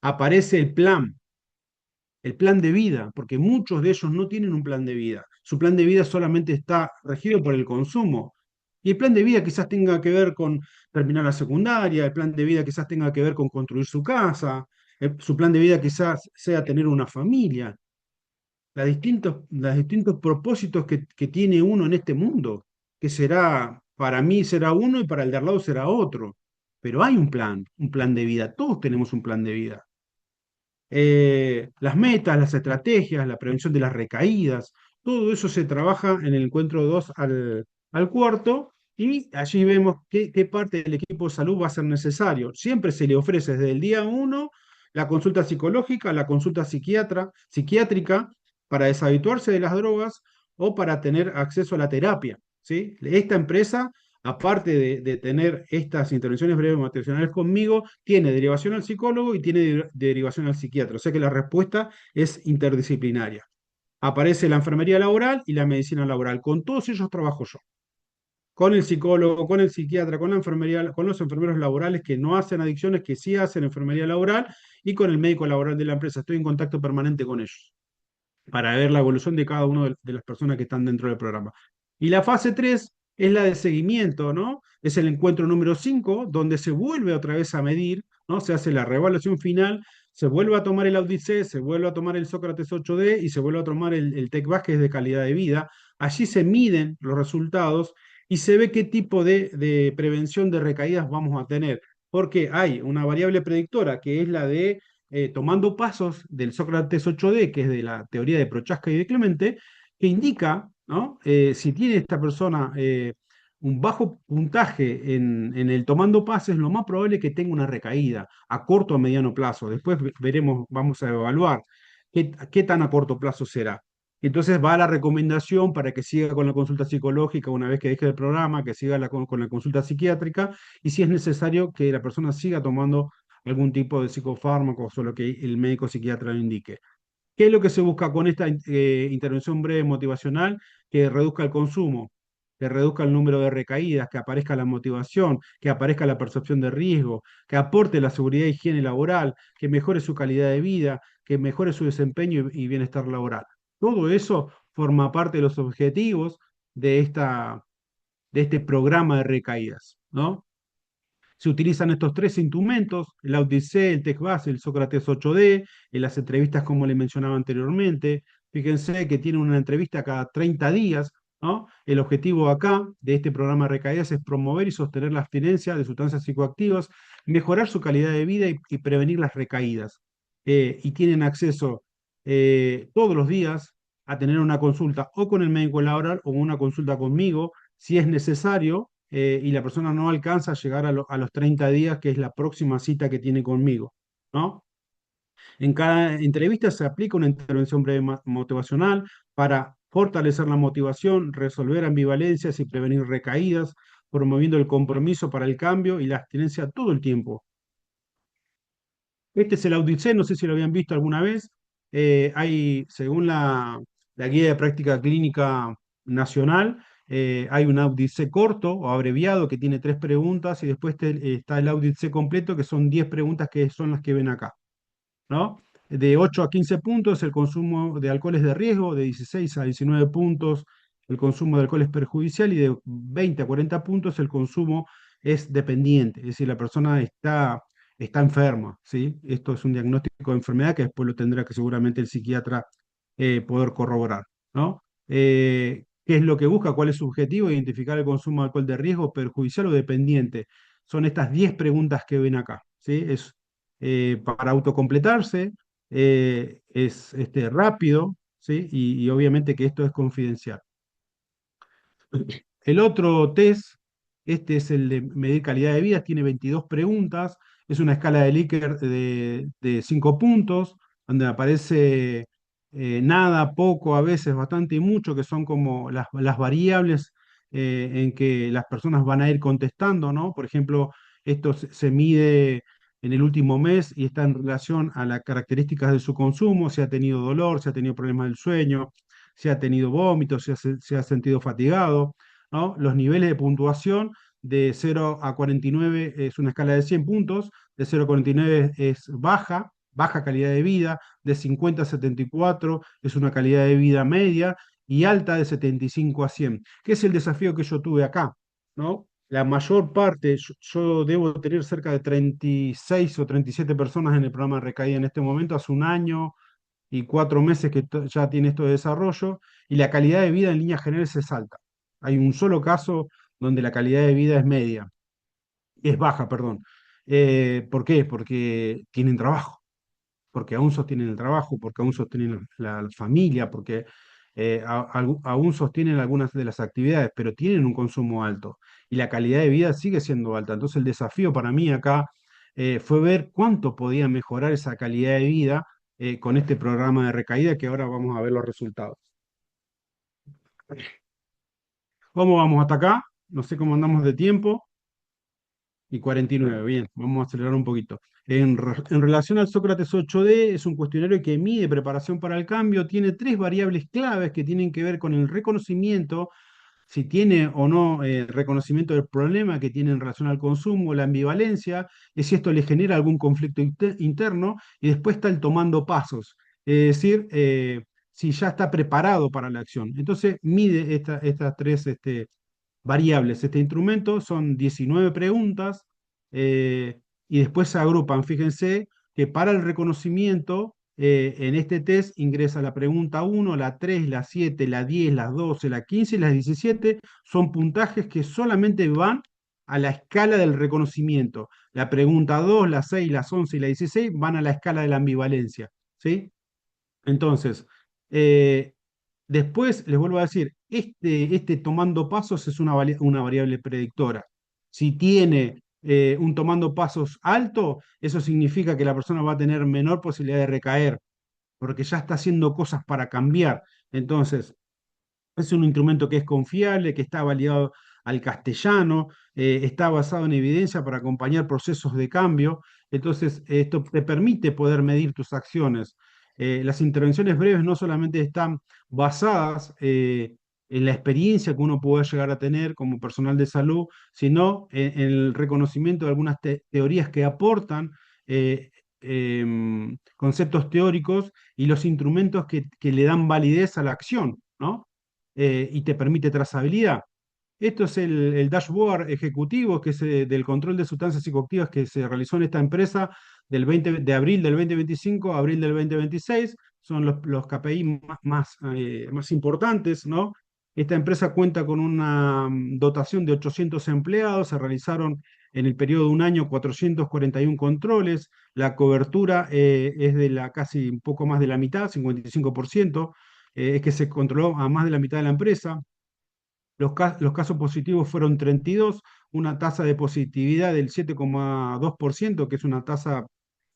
aparece el plan de vida, porque muchos de ellos no tienen un plan de vida. Su plan de vida solamente está regido por el consumo. Y el plan de vida quizás tenga que ver con terminar la secundaria, el plan de vida quizás tenga que ver con construir su casa, su plan de vida quizás sea tener una familia, los distintos propósitos que tiene uno en este mundo, que para mí será uno y para el de al lado será otro. Pero hay un plan de vida, todos tenemos un plan de vida. Las metas, las estrategias, la prevención de las recaídas, todo eso se trabaja en el encuentro 2 al cuarto, y allí vemos qué parte del equipo de salud va a ser necesario. Siempre se le ofrece desde el día 1 la consulta psicológica, la consulta psiquiátrica para deshabituarse de las drogas o para tener acceso a la terapia, ¿sí? Esta empresa, aparte de tener estas intervenciones breves motivacionales conmigo, tiene derivación al psicólogo y tiene derivación al psiquiatra. O sea que la respuesta es interdisciplinaria. Aparece la enfermería laboral y la medicina laboral. Con todos ellos trabajo yo. Con el psicólogo, con el psiquiatra, con la enfermería, con los enfermeros laborales que no hacen adicciones, que sí hacen enfermería laboral, y con el médico laboral de la empresa. Estoy en contacto permanente con ellos para ver la evolución de cada una de las personas que están dentro del programa. Y la fase 3 es la de seguimiento, ¿no? Es el encuentro número 5, donde se vuelve otra vez a medir, ¿no? Se hace la reevaluación final, se vuelve a tomar el Audit C, se vuelve a tomar el Sócrates 8D y se vuelve a tomar el TECVAS, que es de calidad de vida. Allí se miden los resultados y se ve qué tipo de prevención de recaídas vamos a tener, porque hay una variable predictora que es la de tomando pasos del Sócrates 8D, que es de la teoría de Prochaska y de Clemente, que indica, ¿no? Si tiene esta persona un bajo puntaje en el tomando pases, lo más probable es que tenga una recaída a corto o mediano plazo. Después veremos, vamos a evaluar qué tan a corto plazo será. Entonces va la recomendación para que siga con la consulta psicológica una vez que deje el programa, que siga con la consulta psiquiátrica y si es necesario que la persona siga tomando algún tipo de psicofármacos o lo que el médico psiquiatra le indique. ¿Qué es lo que se busca con esta intervención breve motivacional? Que reduzca el consumo, que reduzca el número de recaídas, que aparezca la motivación, que aparezca la percepción de riesgo, que aporte la seguridad e higiene laboral, que mejore su calidad de vida, que mejore su desempeño y bienestar laboral. Todo eso forma parte de los objetivos de, de este programa de recaídas, ¿no? Se utilizan estos tres instrumentos, el Audicé, el TecBase, el Sócrates 8D, en las entrevistas como le mencionaba anteriormente. Fíjense que tiene una entrevista cada 30 días, ¿no? El objetivo acá de este programa de recaídas es promover y sostener la abstinencia de sustancias psicoactivas, mejorar su calidad de vida y prevenir las recaídas. Y tienen acceso todos los días a tener una consulta o con el médico laboral o una consulta conmigo, si es necesario, y la persona no alcanza a llegar a los 30 días, que es la próxima cita que tiene conmigo, ¿no? En cada entrevista se aplica una intervención breve motivacional para fortalecer la motivación, resolver ambivalencias y prevenir recaídas, promoviendo el compromiso para el cambio y la abstinencia todo el tiempo. Este es el Audicé, no sé si lo habían visto alguna vez. Según la Guía de Práctica Clínica Nacional, hay un Audicé corto o abreviado que tiene 3 preguntas y después está el Audicé completo que son 10 preguntas que son las que ven acá, ¿no? De 8 a 15 puntos el consumo de alcohol es de riesgo, de 16 a 19 puntos el consumo de alcohol es perjudicial y de 20 a 40 puntos el consumo es dependiente, es decir, la persona está enferma, ¿sí? Esto es un diagnóstico de enfermedad que después lo tendrá que seguramente el psiquiatra poder corroborar, ¿no? ¿Qué es lo que busca? ¿Cuál es su objetivo? Identificar el consumo de alcohol de riesgo, perjudicial o dependiente. Son estas 10 preguntas que ven acá, ¿sí? Es para autocompletarse, es rápido, ¿sí? Y obviamente que esto es confidencial. El otro test, este es el de medir calidad de vida, tiene 22 preguntas, es una escala de Likert de 5 puntos, donde aparece nada, poco, a veces bastante y mucho, que son como las variables en que las personas van a ir contestando, ¿no? Por ejemplo, esto se mide en el último mes y está en relación a las características de su consumo, si ha tenido dolor, si ha tenido problemas del sueño, si ha tenido vómitos, si ha sentido fatigado, ¿no? Los niveles de puntuación de 0 a 49 es una escala de 100 puntos, de 0 a 49 es baja, baja calidad de vida, de 50 a 74 es una calidad de vida media y alta de 75 a 100, que es el desafío que yo tuve acá, ¿no? La mayor parte, yo debo tener cerca de 36 o 37 personas en el programa de recaída en este momento, hace un año y 4 meses que ya tiene esto de desarrollo, y la calidad de vida en líneas generales es alta. Hay un solo caso donde la calidad de vida es media, es baja, perdón. ¿Por qué? Porque tienen trabajo, porque aún sostienen el trabajo, porque aún sostienen la familia, porque aún sostienen algunas de las actividades, pero tienen un consumo alto y la calidad de vida sigue siendo alta. Entonces el desafío para mí acá fue ver cuánto podía mejorar esa calidad de vida con este programa de recaída que ahora vamos a ver los resultados. ¿Cómo vamos hasta acá? No sé cómo andamos de tiempo. Y 49, bien, vamos a acelerar un poquito. En relación al Sócrates 8D, es un cuestionario que mide preparación para el cambio, tiene 3 variables claves que tienen que ver con el reconocimiento, si tiene o no reconocimiento del problema que tiene en relación al consumo, la ambivalencia, es si esto le genera algún conflicto interno, y después está el tomando pasos, es decir, si ya está preparado para la acción. Entonces mide estas 3 variables. Este instrumento son 19 preguntas y después se agrupan. Fíjense que para el reconocimiento, en este test ingresa la pregunta 1, la 3, la 7, la 10, las 12, la 15 y las 17. Son puntajes que solamente van a la escala del reconocimiento. La pregunta 2, la 6, las 11 y la 16 van a la escala de la ambivalencia, ¿sí? Entonces, eh, después les vuelvo a decir, este tomando pasos es una variable predictora. Si tiene un tomando pasos alto, eso significa que la persona va a tener menor posibilidad de recaer, porque ya está haciendo cosas para cambiar. Entonces, es un instrumento que es confiable, que está validado al castellano, está basado en evidencia para acompañar procesos de cambio. Entonces, esto te permite poder medir tus acciones. Las intervenciones breves no solamente están basadas en la experiencia que uno puede llegar a tener como personal de salud, sino en el reconocimiento de algunas teorías que aportan conceptos teóricos y los instrumentos que le dan validez a la acción, ¿no? Y te permite trazabilidad. Esto es el dashboard ejecutivo que es del control de sustancias psicoactivas que se realizó en esta empresa de abril del 2025 a abril del 2026. Son los KPI más importantes, ¿no? Esta empresa cuenta con una dotación de 800 empleados, se realizaron en el periodo de un año 441 controles, la cobertura es de casi un poco más de la mitad, 55%, es que se controló a más de la mitad de la empresa. Los casos positivos fueron 32, una tasa de positividad del 7,2%, que es una tasa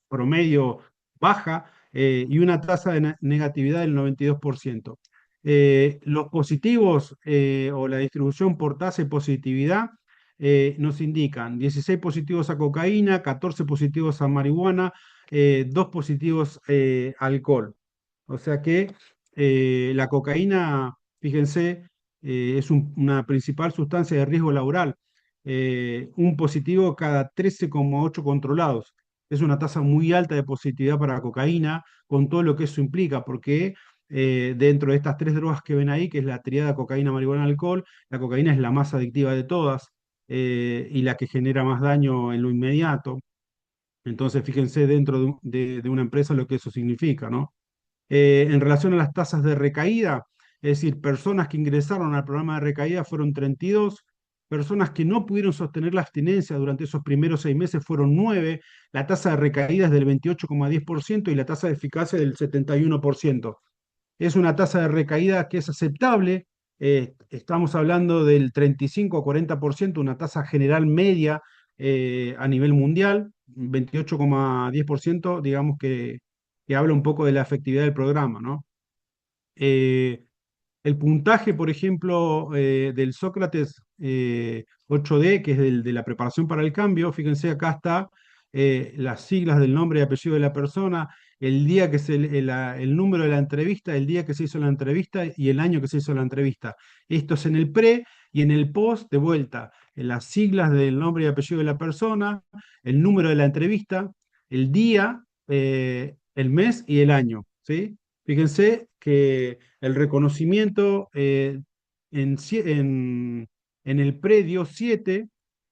promedio baja, y una tasa de negatividad del 92%. Los positivos o la distribución por tasa y positividad nos indican 16 positivos a cocaína, 14 positivos a marihuana, 2 positivos a alcohol. O sea que la cocaína, fíjense, es una principal sustancia de riesgo laboral. Un positivo cada 13,8 controlados. Es una tasa muy alta de positividad para la cocaína, con todo lo que eso implica, porque dentro de estas tres drogas que ven ahí, que es la tríada cocaína, marihuana, alcohol, la cocaína es la más adictiva de todas y la que genera más daño en lo inmediato. Entonces, fíjense dentro de una empresa lo que eso significa, ¿no? En relación a las tasas de recaída, es decir, personas que ingresaron al programa de recaída fueron 32, personas que no pudieron sostener la abstinencia durante esos primeros 6 meses fueron 9, la tasa de recaída es del 28,10% y la tasa de eficacia del 71%. Es una tasa de recaída que es aceptable, estamos hablando del 35 a 40%, una tasa general media a nivel mundial, 28,10%, digamos que habla un poco de la efectividad del programa, ¿no? El puntaje, por ejemplo, del Sócrates 8D, que es de la preparación para el cambio, fíjense, acá está las siglas del nombre y apellido de la persona, el día que el número de la entrevista, el día que se hizo la entrevista y el año que se hizo la entrevista. Esto es en el pre y en el post, de vuelta, en las siglas del nombre y apellido de la persona, el número de la entrevista, el día, el mes y el año, ¿sí? Fíjense que el reconocimiento en el pre dio 7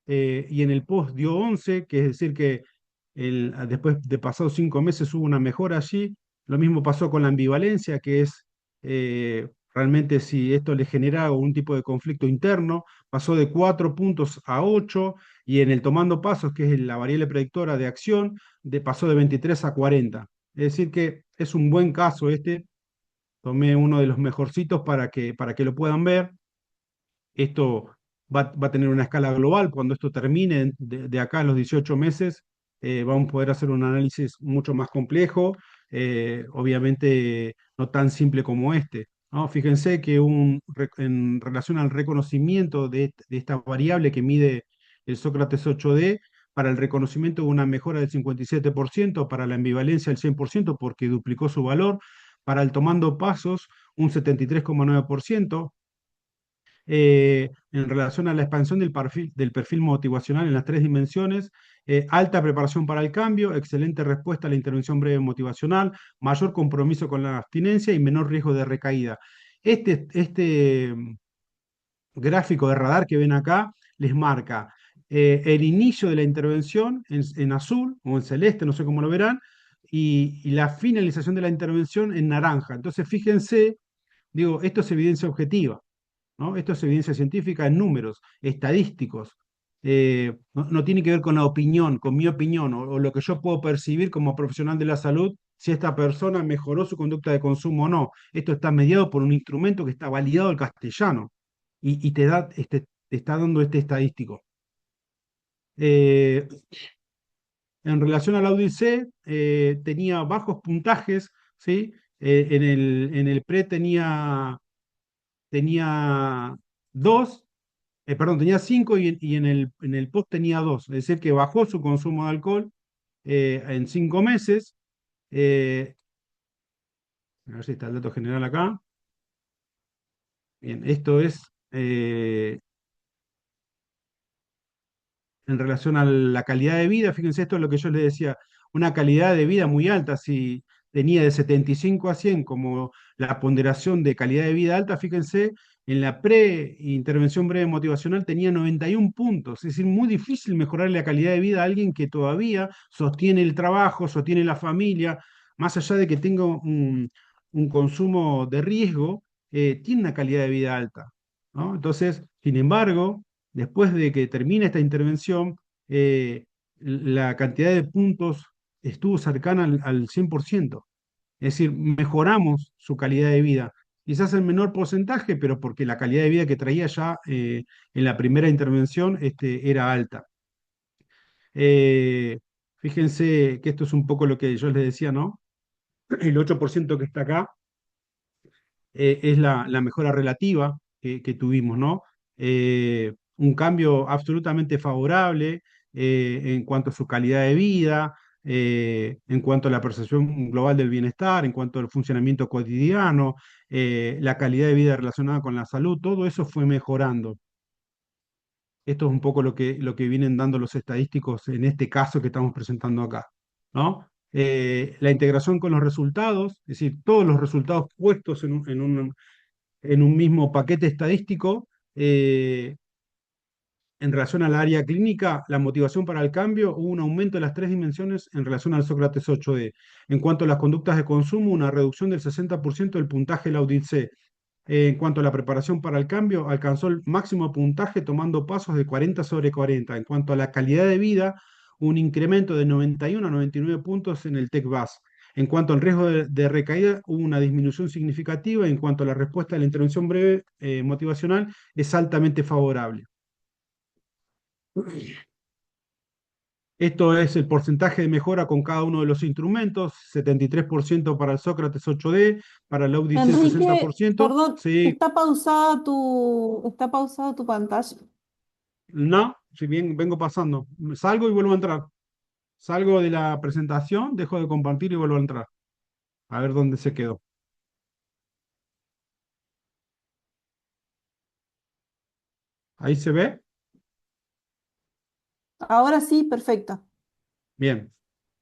y en el post dio 11, que es decir que después de pasados 5 meses hubo una mejora allí. Lo mismo pasó con la ambivalencia, que es realmente si esto le genera algún tipo de conflicto interno, pasó de 4 puntos a 8 y en el tomando pasos, que es la variable predictora de acción, pasó de 23 a 40. Es decir que es un buen caso este. Tomé uno de los mejorcitos para que lo puedan ver. Esto va a tener una escala global. Cuando esto termine de acá a los 18 meses, vamos a poder hacer un análisis mucho más complejo, obviamente no tan simple como este, ¿no? Fíjense que en relación al reconocimiento de esta variable que mide el Sócrates 8D, para el reconocimiento hubo una mejora del 57%, para la ambivalencia del 100%, porque duplicó su valor, para el tomando pasos un 73,9%, en relación a la expansión del perfil motivacional en las tres dimensiones, alta preparación para el cambio, excelente respuesta a la intervención breve motivacional, mayor compromiso con la abstinencia y menor riesgo de recaída. Este gráfico de radar que ven acá les marca el inicio de la intervención en azul o en celeste, no sé cómo lo verán, y la finalización de la intervención en naranja. Entonces, fíjense, digo, esto es evidencia objetiva, ¿no? Esto es evidencia científica en números, estadísticos. no tiene que ver con la opinión, con mi opinión, o lo que yo puedo percibir como profesional de la salud, si esta persona mejoró su conducta de consumo o no. Esto está mediado por un instrumento que está validado al castellano y te está dando este estadístico. Eh, en relación al Audi C, tenía bajos puntajes, ¿sí? En el pre tenía 2, perdón, tenía 5 y en el post tenía 2, es decir, que bajó su consumo de alcohol en 5 meses. A ver si está el dato general acá. Bien, esto es en relación a la calidad de vida. Fíjense, esto es lo que yo les decía, una calidad de vida muy alta. Si tenía de 75 a 100 como la ponderación de calidad de vida alta, fíjense, en la pre-intervención breve motivacional tenía 91 puntos. Es decir, muy difícil mejorar la calidad de vida a alguien que todavía sostiene el trabajo, sostiene la familia, más allá de que tenga un consumo de riesgo, tiene una calidad de vida alta, ¿no? Entonces, sin embargo, después de que termine esta intervención, la cantidad de puntos estuvo cercana al 100%. Es decir, mejoramos su calidad de vida. Quizás en menor porcentaje, pero porque la calidad de vida que traía ya en la primera intervención era alta. Eh, Fíjense que esto es un poco lo que yo les decía, ¿no? El 8% que está acá es la mejora relativa que tuvimos, ¿no? Un cambio absolutamente favorable en cuanto a su calidad de vida, en cuanto a la percepción global del bienestar, en cuanto al funcionamiento cotidiano, la calidad de vida relacionada con la salud, todo eso fue mejorando. Esto es un poco lo que vienen dando los estadísticos en este caso que estamos presentando acá, ¿no? La integración con los resultados, es decir, todos los resultados puestos en un mismo paquete estadístico. En relación al área clínica, la motivación para el cambio, hubo un aumento de las 3 dimensiones en relación al Sócrates 8D. En cuanto a las conductas de consumo, una reducción del 60% del puntaje del Audit C. En cuanto a la preparación para el cambio, alcanzó el máximo puntaje tomando pasos de 40 sobre 40. En cuanto a la calidad de vida, un incremento de 91 a 99 puntos en el TEC-BAS. En cuanto al riesgo de recaída, hubo una disminución significativa. En cuanto a la respuesta a la intervención breve motivacional, es altamente favorable. Esto es el porcentaje de mejora con cada uno de los instrumentos: 73% para el Sócrates 8D, para el Audit C Enrique, 60%. perdón, Sí, está pausada tu pantalla. no, si bien vengo pasando, salgo y vuelvo a entrar. Salgo de la presentación, dejo de compartir y vuelvo a entrar. A ver dónde se quedó. ¿Ahí se ve? Ahora sí, perfecto. Bien.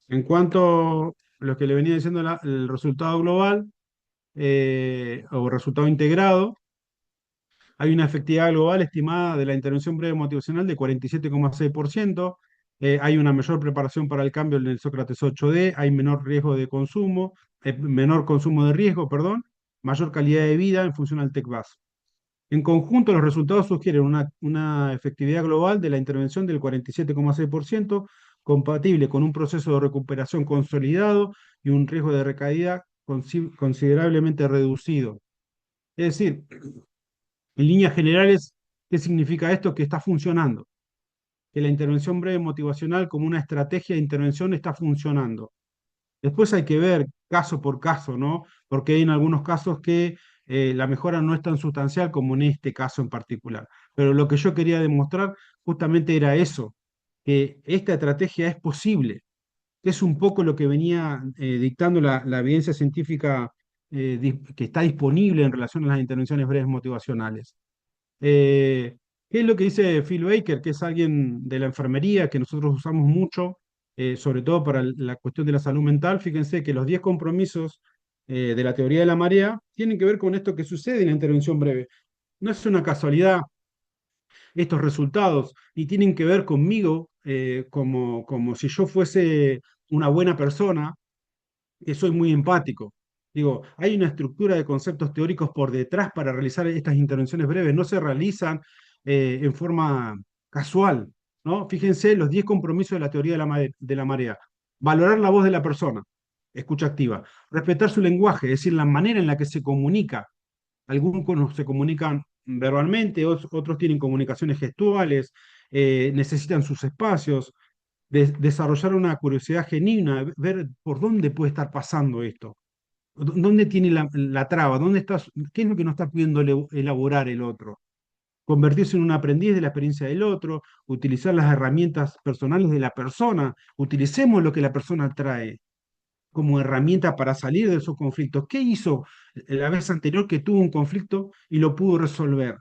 En cuanto a lo que le venía diciendo, el resultado global o resultado integrado, hay una efectividad global estimada de la intervención breve motivacional de 47,6%. Hay una mayor preparación para el cambio en el Sócrates 8D. Hay menor riesgo de consumo, menor consumo de riesgo, perdón, mayor calidad de vida en función al TEC-BAS. En conjunto, los resultados sugieren una efectividad global de la intervención del 47,6%, compatible con un proceso de recuperación consolidado y un riesgo de recaída considerablemente reducido. Es decir, en líneas generales, ¿qué significa esto? Que está funcionando, que la intervención breve motivacional como una estrategia de intervención está funcionando. Después hay que ver caso por caso, ¿no? Porque hay en algunos casos que la mejora no es tan sustancial como en este caso en particular. Pero lo que yo quería demostrar justamente era eso, que esta estrategia es posible, que es un poco lo que venía dictando la evidencia científica que está disponible en relación a las intervenciones breves motivacionales. Eh, ¿Qué es lo que dice Phil Baker, que es alguien de la enfermería que nosotros usamos mucho, sobre todo para la cuestión de la salud mental? Fíjense que los 10 compromisos de la teoría de la marea tienen que ver con esto que sucede en la intervención breve. No es una casualidad estos resultados, ni tienen que ver conmigo como si yo fuese una buena persona, que soy muy empático. Digo, hay una estructura de conceptos teóricos por detrás para realizar estas intervenciones breves, no se realizan en forma casual. ¿no? Fíjense los 10 compromisos de la teoría de la marea. Valorar la voz de la persona, escucha activa. Respetar su lenguaje, es decir, la manera en la que se comunica. Algunos se comunican verbalmente, otros tienen comunicaciones gestuales, necesitan sus espacios. Desarrollar una curiosidad genuina, ver por dónde puede estar pasando esto. ¿Dónde tiene la traba? ¿Qué es lo que no está pudiendo elaborar el otro? Convertirse en un aprendiz de la experiencia del otro, utilizar las herramientas personales de la persona, utilicemos lo que la persona trae como herramienta para salir de esos conflictos. ¿Qué hizo la vez anterior que tuvo un conflicto y lo pudo resolver?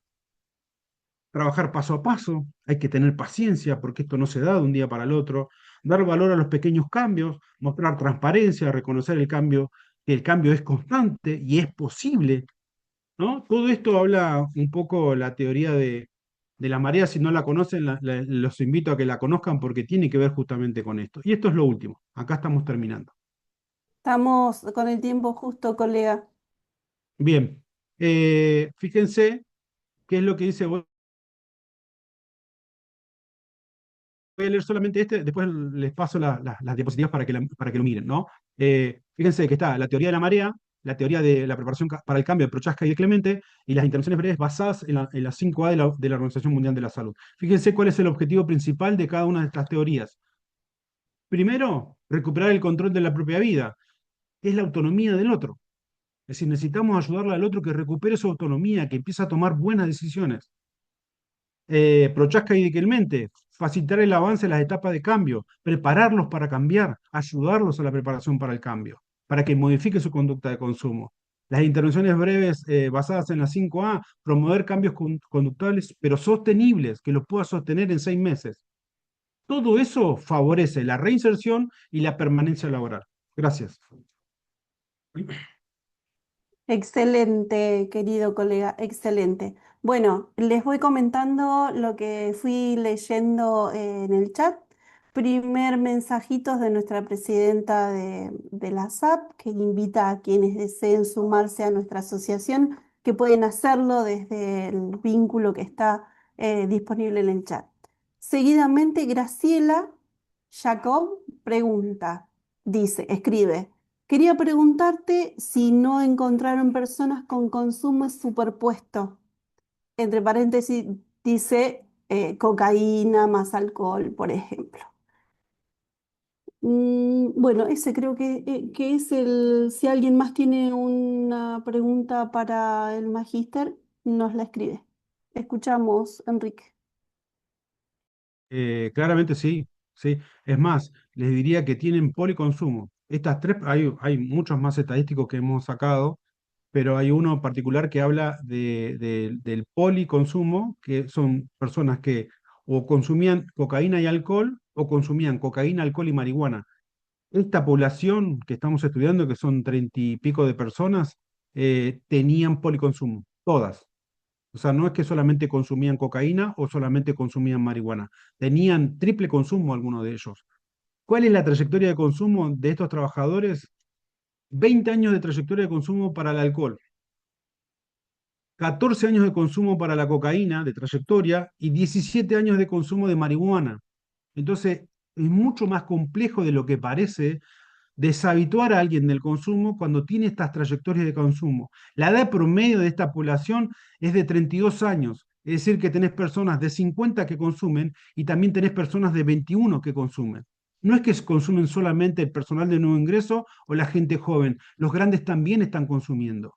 Trabajar paso a paso, hay que tener paciencia porque esto no se da de un día para el otro, dar valor a los pequeños cambios, mostrar transparencia, reconocer el cambio, que el cambio es constante y es posible, ¿no? Todo esto habla un poco la teoría de la marea. Si no la conocen, los invito a que la conozcan porque tiene que ver justamente con esto. Y esto es lo último. Acá estamos terminando. Estamos con el tiempo justo, colega. Bien, fíjense qué es lo que dice. Voy a leer solamente este, después les paso las diapositivas para que lo miren, ¿no? Fíjense que está la teoría de la marea, la teoría de la preparación para el cambio de Prochaska y de Clemente, y las intervenciones breves basadas en las 5A de la Organización Mundial de la Salud. Fíjense cuál es el objetivo principal de cada una de estas teorías. Primero, recuperar el control de la propia vida, que es la autonomía del otro. Es decir, necesitamos ayudarle al otro que recupere su autonomía, que empiece a tomar buenas decisiones. Prochaska y Diquelmente, facilitar el avance en las etapas de cambio, prepararlos para cambiar, ayudarlos a la preparación para el cambio, para que modifique su conducta de consumo. Las intervenciones breves basadas en las 5A, promover cambios conductuales, pero sostenibles, que los pueda sostener en 6 meses. Todo eso favorece la reinserción y la permanencia laboral. Gracias. Excelente, querido colega, excelente. Bueno, les voy comentando lo que fui leyendo en el chat. Primer mensajitos de nuestra presidenta de la SAP, que invita a quienes deseen sumarse a nuestra asociación, que pueden hacerlo desde el vínculo que está disponible en el chat. Seguidamente, Graciela Jacob pregunta, escribe. Quería preguntarte si no encontraron personas con consumo superpuesto. Entre paréntesis dice cocaína más alcohol, por ejemplo. Bueno, ese creo que es el... Si alguien más tiene una pregunta para el magíster, nos la escribe. Escuchamos, Enrique. Claramente sí, sí. Es más, les diría que tienen policonsumo. Estas tres, hay muchos más estadísticos que hemos sacado, pero hay uno particular que habla del policonsumo, que son personas que o consumían cocaína y alcohol, o consumían cocaína, alcohol y marihuana. Esta población que estamos estudiando, que son 30 y pico de personas, tenían policonsumo, todas. O sea, no es que solamente consumían cocaína o solamente consumían marihuana, tenían triple consumo algunos de ellos. ¿Cuál es la trayectoria de consumo de estos trabajadores? 20 años de trayectoria de consumo para el alcohol, 14 años de consumo para la cocaína, de trayectoria, y 17 años de consumo de marihuana. Entonces, es mucho más complejo de lo que parece deshabituar a alguien del consumo cuando tiene estas trayectorias de consumo. La edad promedio de esta población es de 32 años, es decir, que tenés personas de 50 que consumen y también tenés personas de 21 que consumen. No es que consumen solamente el personal de nuevo ingreso o la gente joven, los grandes también están consumiendo.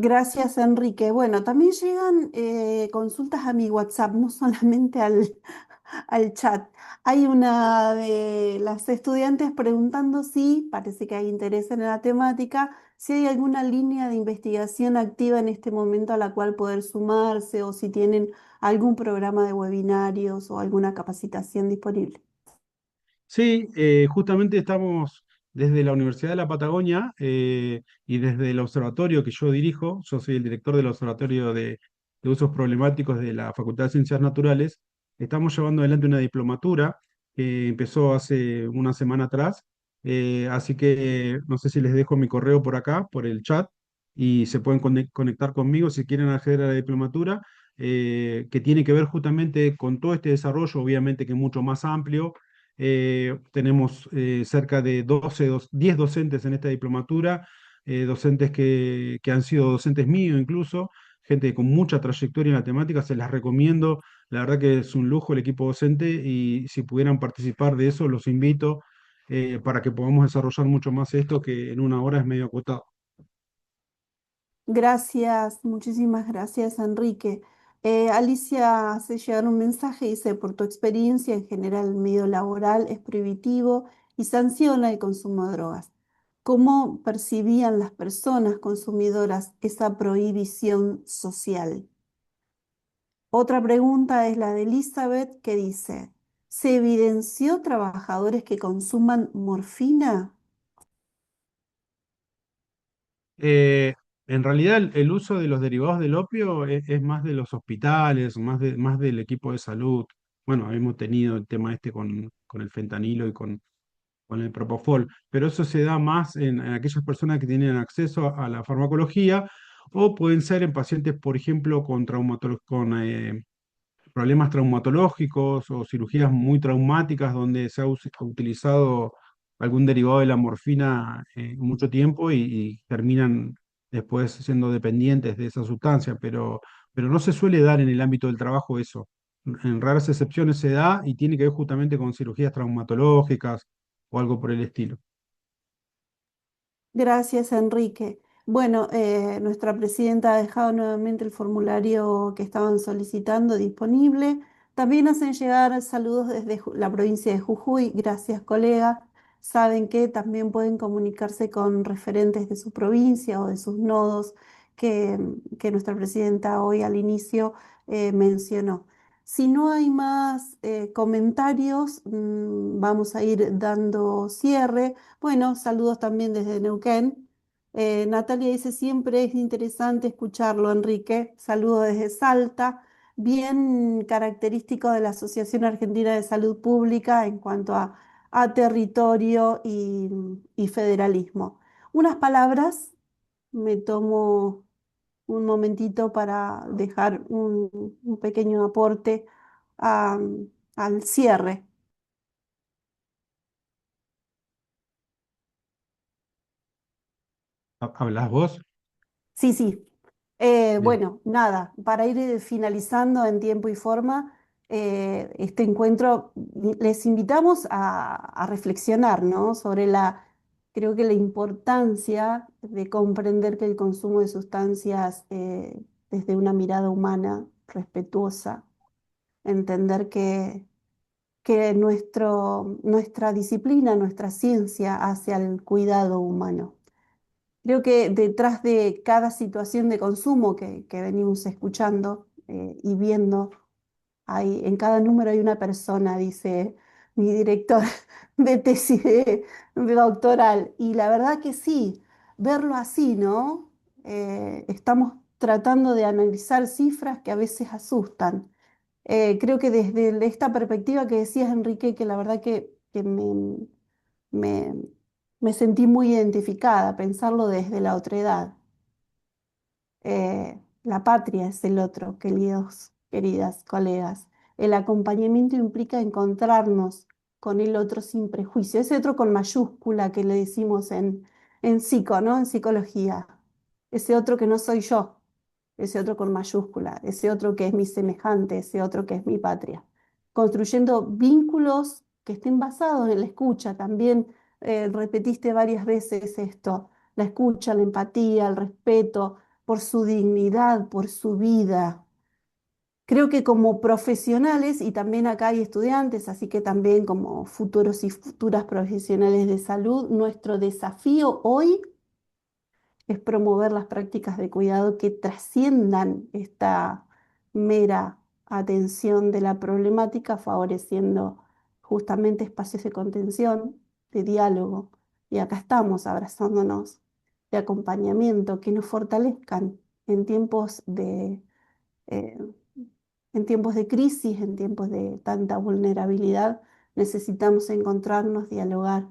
Gracias, Enrique. Bueno, también llegan consultas a mi WhatsApp, no solamente al chat. Hay una de las estudiantes preguntando si, parece que hay interés en la temática, si hay alguna línea de investigación activa en este momento a la cual poder sumarse o si tienen algún programa de webinarios o alguna capacitación disponible. Sí, justamente estamos desde la Universidad de la Patagonia y desde el observatorio que yo dirijo. Yo soy el director del Observatorio de Usos Problemáticos de la Facultad de Ciencias Naturales. Estamos llevando adelante una diplomatura que empezó hace una semana atrás. Así que no sé si les dejo mi correo por acá, por el chat, y se pueden conectar conmigo si quieren acceder a la diplomatura, que tiene que ver justamente con todo este desarrollo, obviamente que es mucho más amplio. Tenemos cerca de 10 docentes en esta diplomatura, docentes que han sido docentes míos incluso, gente con mucha trayectoria en la temática, se las recomiendo. La verdad que es un lujo el equipo docente y si pudieran participar de eso, los invito para que podamos desarrollar mucho más esto que en una hora es medio acotado. Gracias, muchísimas gracias, Enrique. Alicia hace llegar un mensaje, dice, por tu experiencia en general, el medio laboral es prohibitivo y sanciona el consumo de drogas. ¿Cómo percibían las personas consumidoras esa prohibición social? Otra pregunta es la de Elizabeth, que dice, ¿se evidenció trabajadores que consuman morfina? Eh, en realidad el uso de los derivados del opio es más de los hospitales, más del equipo de salud. Bueno, hemos tenido el tema este con el fentanilo y con el propofol, pero eso se da más en aquellas personas que tienen acceso a la farmacología o pueden ser en pacientes, por ejemplo, con problemas traumatológicos o cirugías muy traumáticas donde se ha utilizado algún derivado de la morfina mucho tiempo y terminan después siendo dependientes de esa sustancia, pero no se suele dar en el ámbito del trabajo eso. En raras excepciones se da y tiene que ver justamente con cirugías traumatológicas o algo por el estilo. Gracias, Enrique. Bueno, nuestra presidenta ha dejado nuevamente el formulario que estaban solicitando disponible. También hacen llegar saludos desde la provincia de Jujuy. Gracias, colega. Saben que también pueden comunicarse con referentes de su provincia o de sus nodos que nuestra presidenta hoy al inicio mencionó. Si no hay más comentarios, vamos a ir dando cierre. Bueno, saludos también desde Neuquén. Natalia dice, siempre es interesante escucharlo, Enrique. Saludos desde Salta. Bien característico de la Asociación Argentina de Salud Pública en cuanto a territorio y federalismo. Unas palabras, me tomo un momentito para dejar un pequeño aporte a- al cierre. ¿Hablas vos? Sí, sí. Bien. Bueno, nada, para ir finalizando en tiempo y forma este encuentro, les invitamos a reflexionar, ¿no? Sobre creo que la importancia de comprender que el consumo de sustancias desde una mirada humana, respetuosa, entender que nuestra disciplina, nuestra ciencia hacia el cuidado humano. Creo que detrás de cada situación de consumo que venimos escuchando y viendo, en cada número hay una persona, dice mi director de tesis de doctoral. Y la verdad que sí, verlo así, ¿no? Estamos tratando de analizar cifras que a veces asustan. Creo que desde esta perspectiva que decías, Enrique, que la verdad que me, me sentí muy identificada, pensarlo desde la otredad. La patria es el otro, queridos, queridas colegas. El acompañamiento implica encontrarnos con el otro sin prejuicio. Ese otro con mayúscula que le decimos en psico, ¿no? En psicología. Ese otro que no soy yo, ese otro con mayúscula, ese otro que es mi semejante, ese otro que es mi patria. Construyendo vínculos que estén basados en la escucha. También repetiste varias veces esto, la escucha, la empatía, el respeto por su dignidad, por su vida. Creo que como profesionales, y también acá hay estudiantes, así que también como futuros y futuras profesionales de salud, nuestro desafío hoy es promover las prácticas de cuidado que trasciendan esta mera atención de la problemática, favoreciendo justamente espacios de contención, de diálogo. Y acá estamos abrazándonos, de acompañamiento, que nos fortalezcan en eh, en tiempos de crisis, en tiempos de tanta vulnerabilidad. Necesitamos encontrarnos, dialogar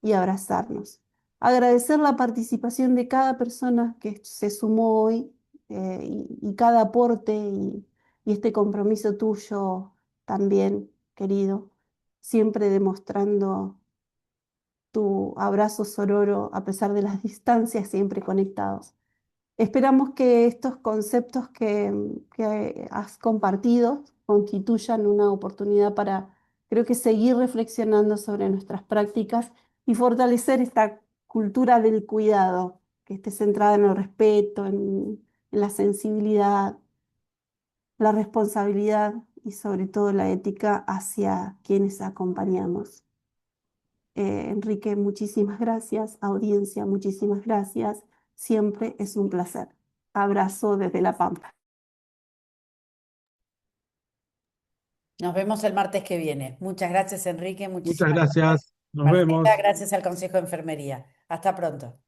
y abrazarnos. agradecer la participación de cada persona que se sumó hoy, y cada aporte y este compromiso tuyo también, querido, siempre demostrando tu abrazo sororo a pesar de las distancias, siempre conectados. Esperamos que estos conceptos que has compartido constituyan una oportunidad para, creo que, seguir reflexionando sobre nuestras prácticas y fortalecer esta cultura del cuidado, que esté centrada en el respeto, en la sensibilidad, la responsabilidad y sobre todo la ética hacia quienes acompañamos. Enrique, muchísimas gracias. Audiencia, muchísimas gracias. Siempre es un placer. Abrazo desde La Pampa. Nos vemos el martes que viene. Muchas gracias, Enrique. Muchas Muchísimas gracias, gracias, nos Marcela. vemos. Gracias al Consejo de Enfermería. Hasta pronto.